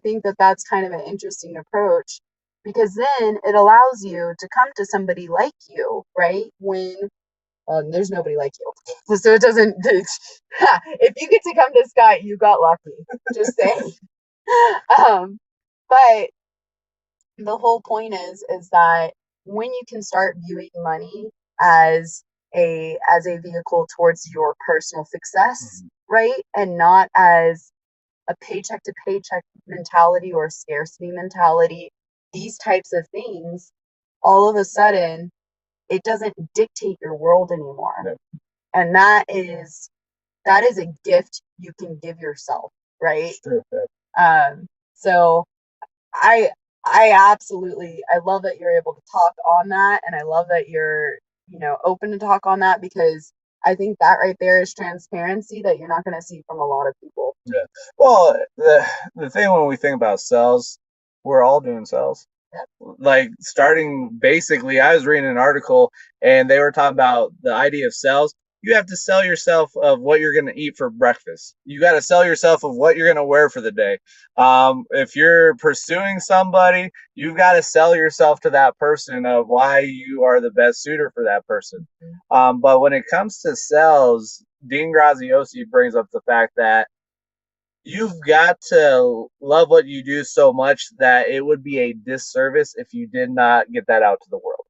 think that that's kind of an interesting approach because then it allows you to come to somebody like you, right? When there's nobody like you. So it doesn't, if you get to come to Scott, you got lucky. Just saying. But the whole point is that when you can start viewing money as a vehicle towards your personal success, right? And not as a paycheck to paycheck mentality or scarcity mentality, these types of things, all of a sudden it doesn't dictate your world anymore. No. And that is a gift you can give yourself, right? True. So I absolutely, I love that you're able to talk on that, and I love that you're, open to talk on that, because I think that right there is transparency that you're not going to see from a lot of people. Yeah. Well, the thing when we think about sales, we're all doing sales. Like starting basically, I was reading an article and they were talking about the idea of sales. You have to sell yourself of what you're going to eat for breakfast. You got to sell yourself of what you're going to wear for the day. If you're pursuing somebody, you've got to sell yourself to that person of why you are the best suitor for that person. But when it comes to sales, Dean Graziosi brings up the fact that you've got to love what you do so much that it would be a disservice if you did not get that out to the world.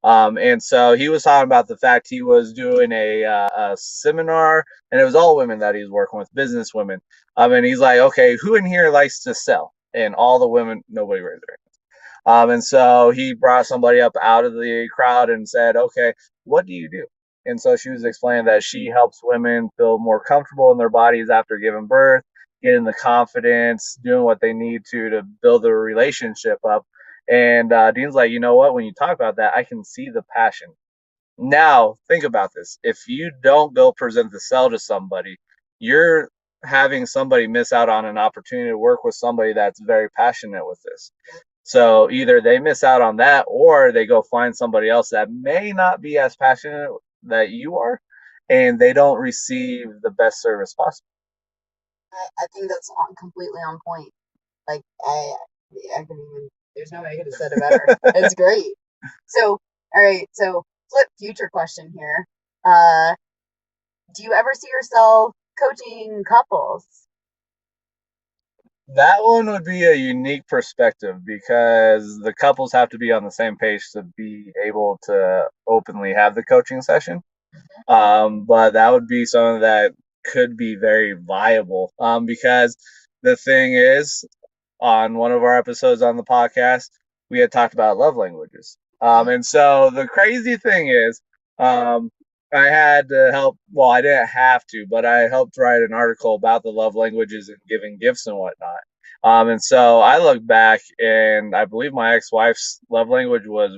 And so he was talking about the fact he was doing a seminar, and it was all women that he was working with, business women. And he's like, okay, who in here likes to sell? And all the women, nobody raised their hands. And so he brought somebody up out of the crowd and said, okay, what do you do? And so she was explaining that she helps women feel more comfortable in their bodies after giving birth, getting the confidence, doing what they need to build a relationship up. And Dean's like, you know what? When you talk about that, I can see the passion. Now, think about this. If you don't go present the sell to somebody, you're having somebody miss out on an opportunity to work with somebody that's very passionate with this. So either they miss out on that or they go find somebody else that may not be as passionate that you are, and they don't receive the best service possible. I think that's completely on point. Like I can even, there's no way I could have said it better. It's great. So, all right. So flip future question here. Do you ever see yourself coaching couples? That one would be a unique perspective because the couples have to be on the same page to be able to openly have the coaching session. But that would be something that could be very viable because the thing is, on one of our episodes on the podcast, we had talked about love languages. And so the crazy thing is, I had to help. Well, I didn't have to, but I helped write an article about the love languages and giving gifts and whatnot. And so I look back, and I believe my ex-wife's love language was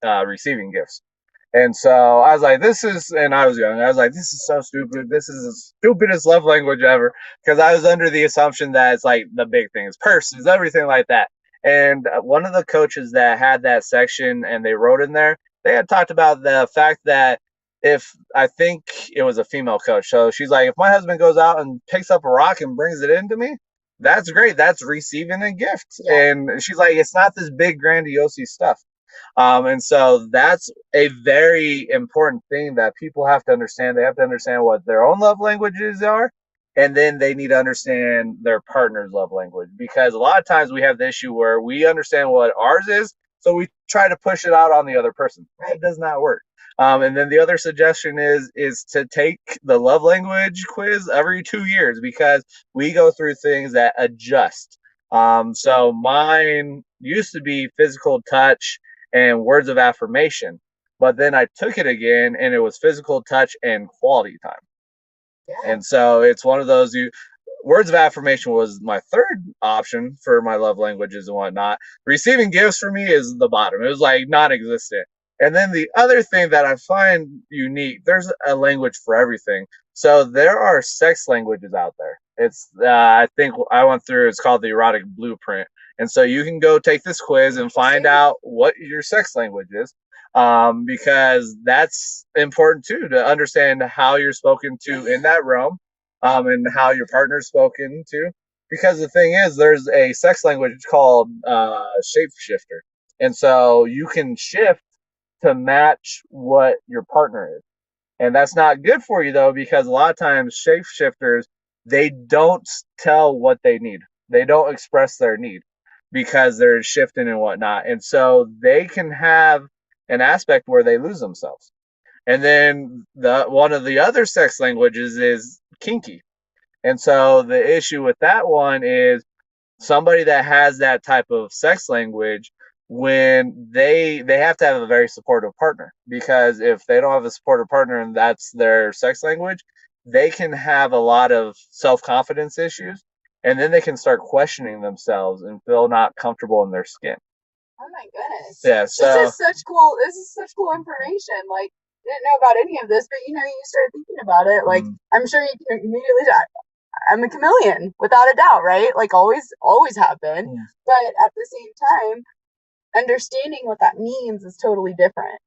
receiving gifts. And so I was like, and I was young. I was like, this is so stupid. This is the stupidest love language ever. Because I was under the assumption that it's like the big thing is purses, everything like that. And one of the coaches that had that section and they wrote in there, they had talked about the fact that I think it was a female coach. So she's like, if my husband goes out and picks up a rock and brings it into me, that's great. That's receiving a gift. Yeah. And she's like, it's not this big grandiose stuff. And so that's a very important thing that people have to understand. They have to understand what their own love languages are, and then they need to understand their partner's love language. Because a lot of times we have the issue where we understand what ours is, so we try to push it out on the other person. It does not work. And then the other suggestion is to take the love language quiz every 2 years, because we go through things that adjust. So mine used to be physical touch and words of affirmation. But then I took it again and it was physical touch and quality time. Yeah. And so it's one of those words of affirmation was my third option for my love languages and whatnot. Receiving gifts for me is the bottom. It was like non-existent. And then the other thing that I find unique, there's a language for everything. So there are sex languages out there. It's I think I went through. It's called the Erotic Blueprint, and so you can go take this quiz and find out what your sex language is, because that's important too, to understand how you're spoken to in that realm, and how your partner's spoken to. Because the thing is, there's a sex language called shapeshifter, and so you can shift to match what your partner is. And that's not good for you though, because a lot of times shapeshifters, they don't tell what they need. They don't express their need because they're shifting and whatnot. And so they can have an aspect where they lose themselves. And then the one of the other sex languages is kinky. And so the issue with that one is somebody that has that type of sex language, when they have to have a very supportive partner, because if they don't have a supportive partner and that's their sex language, they can have a lot of self-confidence issues, and then they can start questioning themselves and feel not comfortable in their skin. Oh my goodness. Yeah, so This is such cool information. Like, didn't know about any of this, but you start thinking about it. Like, I'm sure you can immediately I'm a chameleon without a doubt, right? Like always have been. But at the same time, understanding what that means is totally different.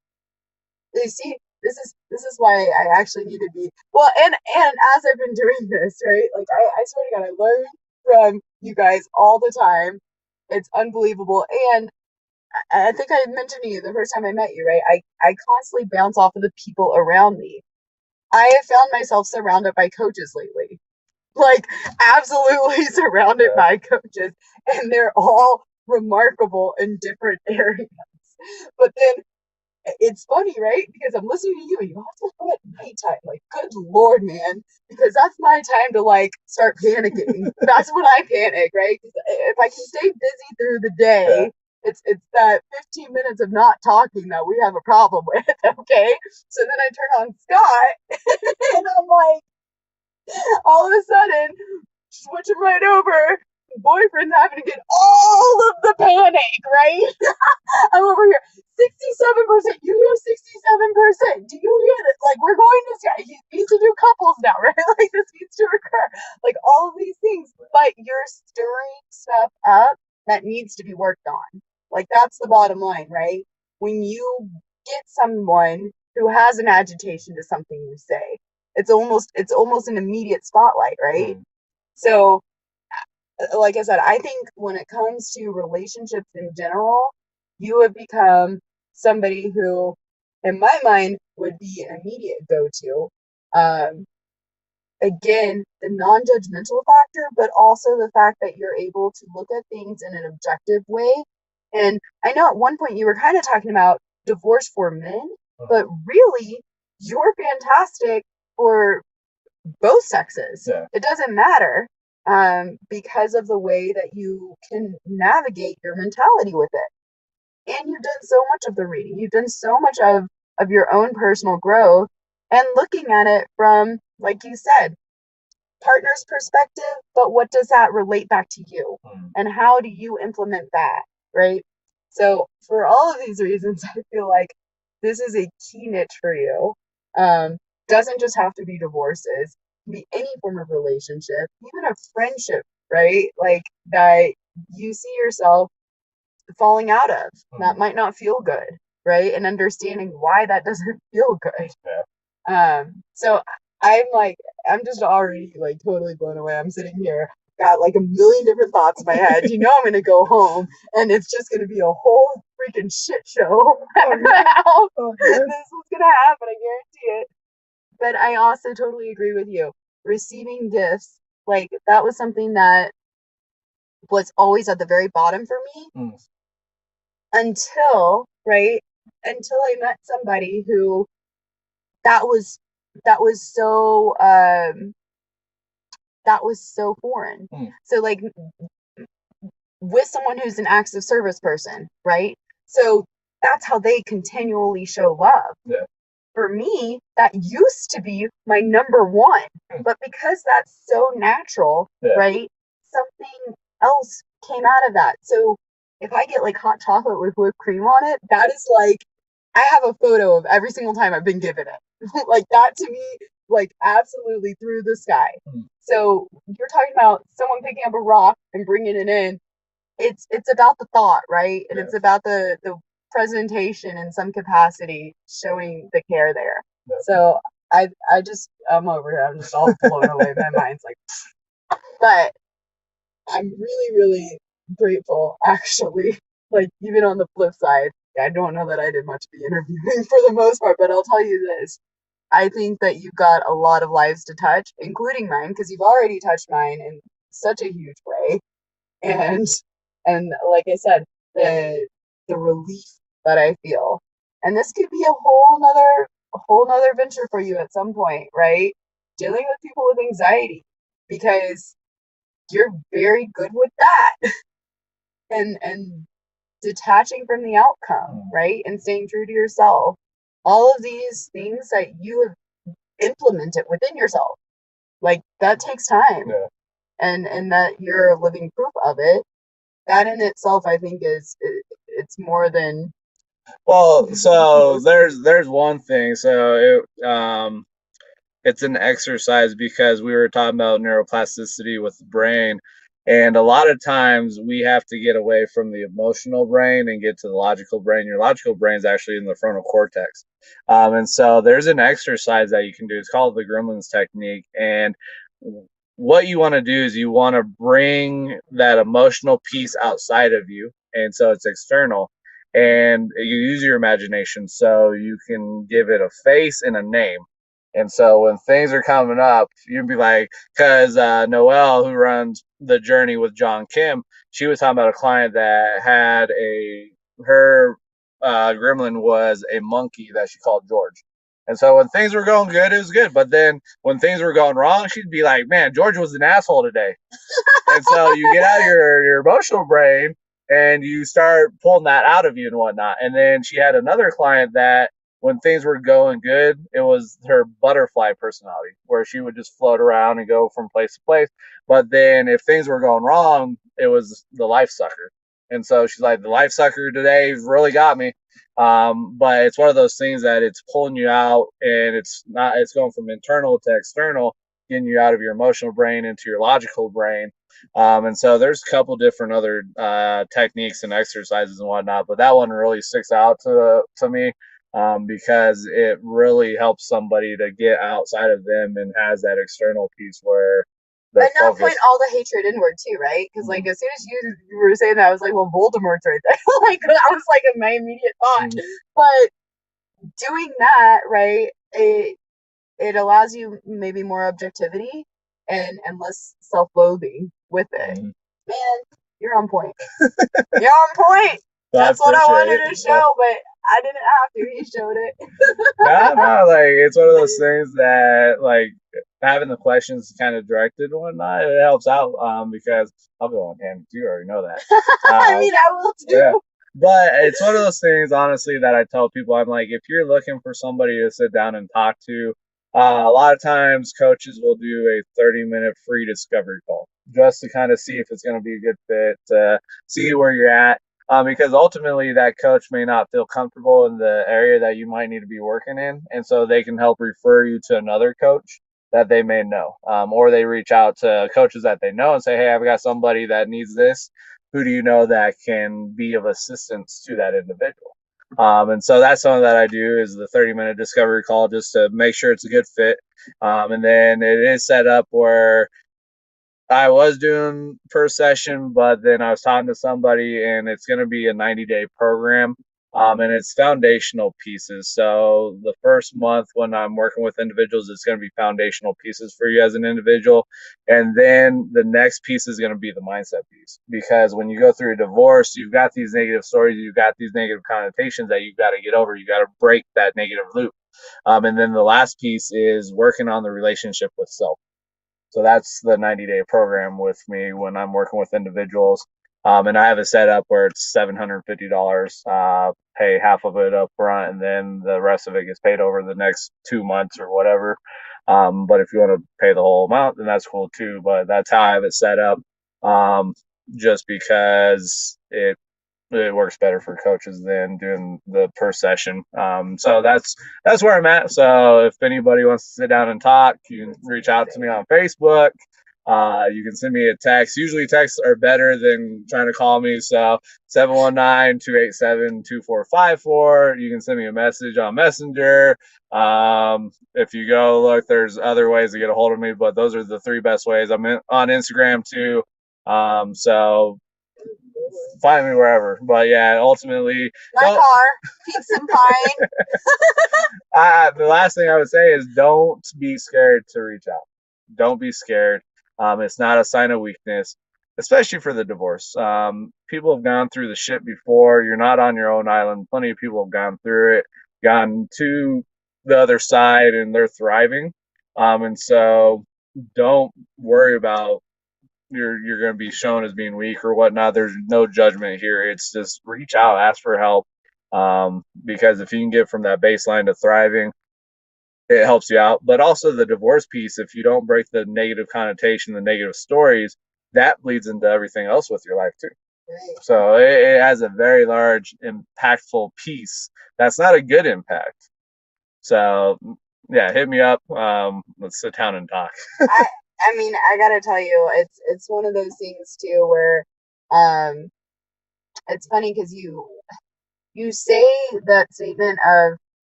You see, this is why I actually need to be well, and as I've been doing this, right? Like I swear to God, I learn from you guys all the time. It's unbelievable. And I think I mentioned to you the first time I met you, right? I constantly bounce off of the people around me. I have found myself surrounded by coaches lately. Like absolutely surrounded by coaches, and they're all remarkable in different areas. But then it's funny, right? Because I'm listening to you and you also have at nighttime. Like, good lord, man. Because that's my time to like start panicking. That's when I panic, right? If I can stay busy through the day, it's that 15 minutes of not talking that we have a problem with, okay? So then I turn on Scott and I'm like, all of a sudden, switching right over, boyfriend's having to get all of the panic, right? I'm over here. 67%. You hear 67%. Do you hear it? Like, we're going to, he needs to do couples now, right? Like, this needs to occur. Like, all of these things. But you're stirring stuff up that needs to be worked on. Like, that's the bottom line, right? When you get someone who has an agitation to something you say, it's almost an immediate spotlight, right? So, like I said, I think when it comes to relationships in general, you have become somebody who, in my mind, would be an immediate go-to. Um, Again, the non-judgmental factor, but also the fact that you're able to look at things in an objective way. And I know at one point you were kind of talking about divorce for men, but really, you're fantastic for both sexes. Yeah. It doesn't matter, because of the way that you can navigate your mentality with it. And you've done so much of the reading. You've done so much of your own personal growth and looking at it from, like you said, partner's perspective, but what does that relate back to you? And how do you implement that? Right? So for all of these reasons, I feel like this is a key niche for you. Doesn't just have to be divorces, it can be any form of relationship, even a friendship, right? Like that you see yourself falling out of that might not feel good, right? And understanding why that doesn't feel good. So I'm just already like totally blown away. I'm sitting here got like a million different thoughts in my head. You know, I'm gonna go home and it's just gonna be a whole freaking shit show. How this is gonna happen, I guarantee it. But I also totally agree with you. Receiving gifts, like that was something that was always at the very bottom for me until, right? Until I met somebody who that was that was so that was so foreign. So like with someone who's an acts of service person, right? So that's how they continually show love. Yeah. For me, that used to be my number one, but because that's so natural, right? Something else came out of that. So if I get like hot chocolate with whipped cream on it, that is like, I have a photo of every single time I've been given it. Like that to me, like absolutely through the sky. So you're talking about someone picking up a rock and bringing it in. It's about the thought, right? And it's about the presentation in some capacity, showing the care there. So I'm over here. I'm just all blown away. My mind's like, but I'm really, really grateful, actually. Like, even on the flip side, I don't know that I did much of the interviewing for the most part, but I'll tell you this. I think that you've got a lot of lives to touch, including mine, because you've already touched mine in such a huge way. And like I said, the relief that I feel. And this could be a whole nother venture for you at some point, right? Dealing with people with anxiety, because you're very good with that. And detaching from the outcome, right? And staying true to yourself. All of these things that you have implemented within yourself, like that takes time. And that you're living proof of it. That in itself, I think, it's more than. Well, so there's one thing. So it's an exercise because we were talking about neuroplasticity with the brain, and a lot of times we have to get away from the emotional brain and get to the logical brain. Your logical brain is actually in the frontal cortex, and so there's an exercise that you can do. It's called the Gremlins technique, and what you want to do is you want to bring that emotional piece outside of you, and so it's external, and you use your imagination so you can give it a face and a name. And so when things are coming up, you'd be like, because Noelle, who runs the journey with John Kim, she was talking about a client that had her gremlin was a monkey that she called George. And so when things were going good, it was good. But then when things were going wrong, she'd be like, man, George was an asshole today. And so you get out of your emotional brain and you start pulling that out of you and whatnot. And then she had another client that when things were going good, it was her butterfly personality, where she would just float around and go from place to place. But then if things were going wrong, it was the life sucker. And so she's like, the life sucker today really got me. But it's one of those things that it's pulling you out, and it's going from internal to external, getting you out of your emotional brain into your logical brain. And so there's a couple different other techniques and exercises and whatnot, but that one really sticks out to me. Because it really helps somebody to get outside of them and has that external piece where and not point all the hatred inward too, right? Because like as soon as you were saying that, I was like, well, Voldemort's right there. Like I was like in my immediate thought. But doing that, right, it allows you maybe more objectivity and less self-loathing with it. Man, you're on point. You're on point. That's what I wanted to show, but I didn't have to. He showed it. No, like it's one of those things that like having the questions kind of directed and whatnot, it helps out because I'll go on tangent. You already know that. I mean, I will too. Yeah. But it's one of those things, honestly, that I tell people. I'm like, if you're looking for somebody to sit down and talk to, a lot of times coaches will do a 30-minute free discovery call just to kind of see if it's going to be a good fit, see where you're at. Because ultimately that coach may not feel comfortable in the area that you might need to be working in. And so they can help refer you to another coach that they may know. Or they reach out to coaches that they know and say, hey, I've got somebody that needs this. Who do you know that can be of assistance to that individual? And so that's something that I do is the 30-minute discovery call just to make sure it's a good fit. And then it is set up where I was doing per session, but then I was talking to somebody, and it's going to be a 90-day program, and it's foundational pieces. So the first month when I'm working with individuals, it's going to be foundational pieces for you as an individual, and then the next piece is going to be the mindset piece. Because when you go through a divorce, you've got these negative stories, you've got these negative connotations that you've got to get over. You got to break that negative loop, and then the last piece is working on the relationship with self. So that's the 90-day program with me when I'm working with individuals. And I have a setup where it's $750, pay half of it up front, and then the rest of it gets paid over the next 2 months or whatever. But if you want to pay the whole amount, then that's cool too. But that's how I have it set up, um, just because it works better for coaches than doing the per session. So that's where I'm at. So if anybody wants to sit down and talk, you can reach out to me on Facebook. You can send me a text. Usually texts are better than trying to call me. So 719-287-2454. You can send me a message on Messenger. If you go look, there's other ways to get a hold of me, but those are the three best ways. I'm on Instagram too. So find me wherever. But yeah, ultimately, My car, peaks and pine. The last thing I would say is don't be scared to reach out. Don't be scared. It's not a sign of weakness, especially for the divorce. People have gone through the shit before. You're not on your own island. Plenty of people have gone through it, gone to the other side, and they're thriving. And so don't worry about you're going to be shown as being weak or whatnot. There's no judgment here. It's just reach out, ask for help, because if you can get from that baseline to thriving, it helps you out. But also the divorce piece, if you don't break the negative connotation, the negative stories, that bleeds into everything else with your life too. Right. So it has a very large, impactful piece. That's not a good impact. So yeah, hit me up. Let's sit down and talk. I mean, I gotta tell you, it's one of those things too where, um, it's funny because you say that statement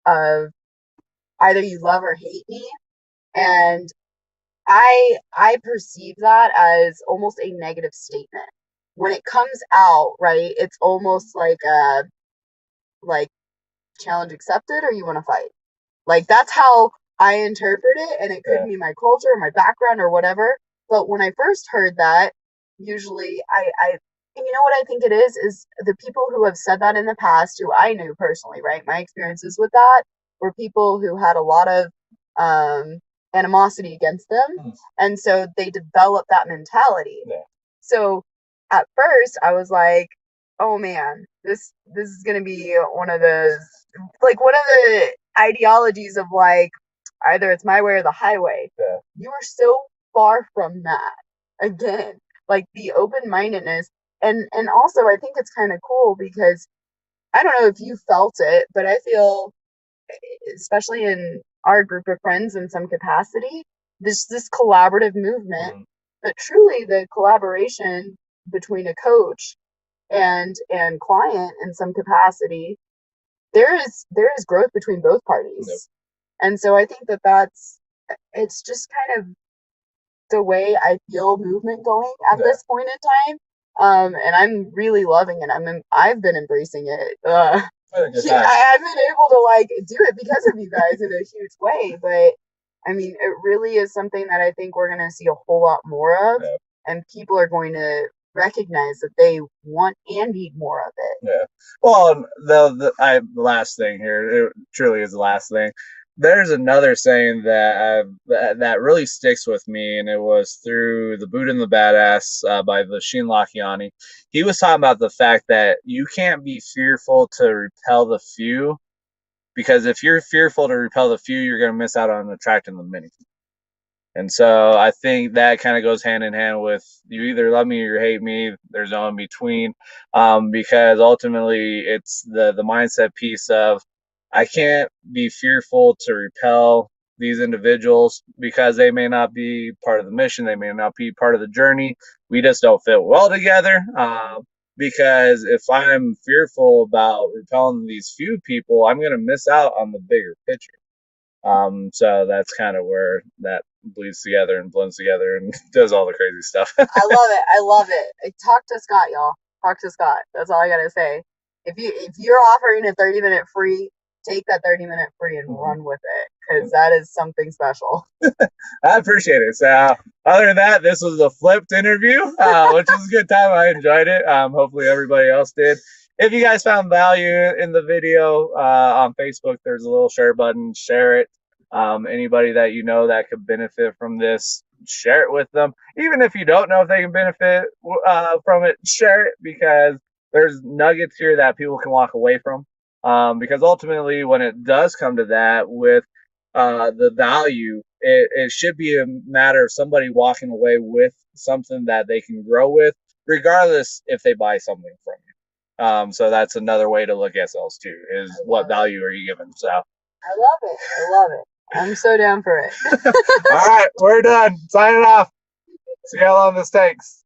of either you love or hate me, and I perceive that as almost a negative statement. When it comes out, right, it's almost like challenge accepted or you want to fight. Like that's how I interpret it, and it could be my culture, my background, or whatever. But when I first heard that, usually and you know what I think it is the people who have said that in the past, who I knew personally, right? My experiences with that were people who had a lot of animosity against them, and so they developed that mentality. Yeah. So at first, I was like, "Oh man, this is gonna be one of those one of the ideologies of like either it's my way or the highway." Yeah. You are so far from that. Again, like the open-mindedness, and also I think it's kind of cool because I don't know if you felt it, but I feel, especially in our group of friends in some capacity, this collaborative movement, but truly the collaboration between a coach and client in some capacity, there is growth between both parties. Yep. And so I think it's just kind of the way I feel movement going at this point in time. And I'm really loving it. I've been embracing it. I've been able to like do it because of you guys in a huge way. But I mean, it really is something that I think we're going to see a whole lot more of, and people are going to recognize that they want and need more of it. Yeah. Well, the last thing here, it truly is the last thing. There's another saying that really sticks with me, and it was through The Buddha and the Badass by Vishen Lakhiani. He was talking about the fact that you can't be fearful to repel the few, because if you're fearful to repel the few, you're going to miss out on attracting the many. And so I think that kind of goes hand in hand with you either love me or you hate me. There's no in between, because ultimately it's the mindset piece of I can't be fearful to repel these individuals because they may not be part of the mission. They may not be part of the journey. We just don't fit well together. Because if I'm fearful about repelling these few people, I'm going to miss out on the bigger picture. So that's kind of where that bleeds together and blends together and does all the crazy stuff. I love it. I love it. Talk to Scott, y'all. Talk to Scott. That's all I gotta say. If you're offering a 30-minute free, take that 30-minute free and run with it, because that is something special. I appreciate it. So other than that, this was a flipped interview, which was a good time. I enjoyed it. Hopefully everybody else did. If you guys found value in the video on Facebook, there's a little share button. Share it. Anybody that you know that could benefit from this, share it with them. Even if you don't know if they can benefit from it, share it, because there's nuggets here that people can walk away from. Because ultimately, when it does come to that, with the value, it should be a matter of somebody walking away with something that they can grow with, regardless if they buy something from you. So that's another way to look at sales too, is what value are you giving? So I love it. I love it. I'm so down for it. all right, we're done. Signing off. See how long this takes.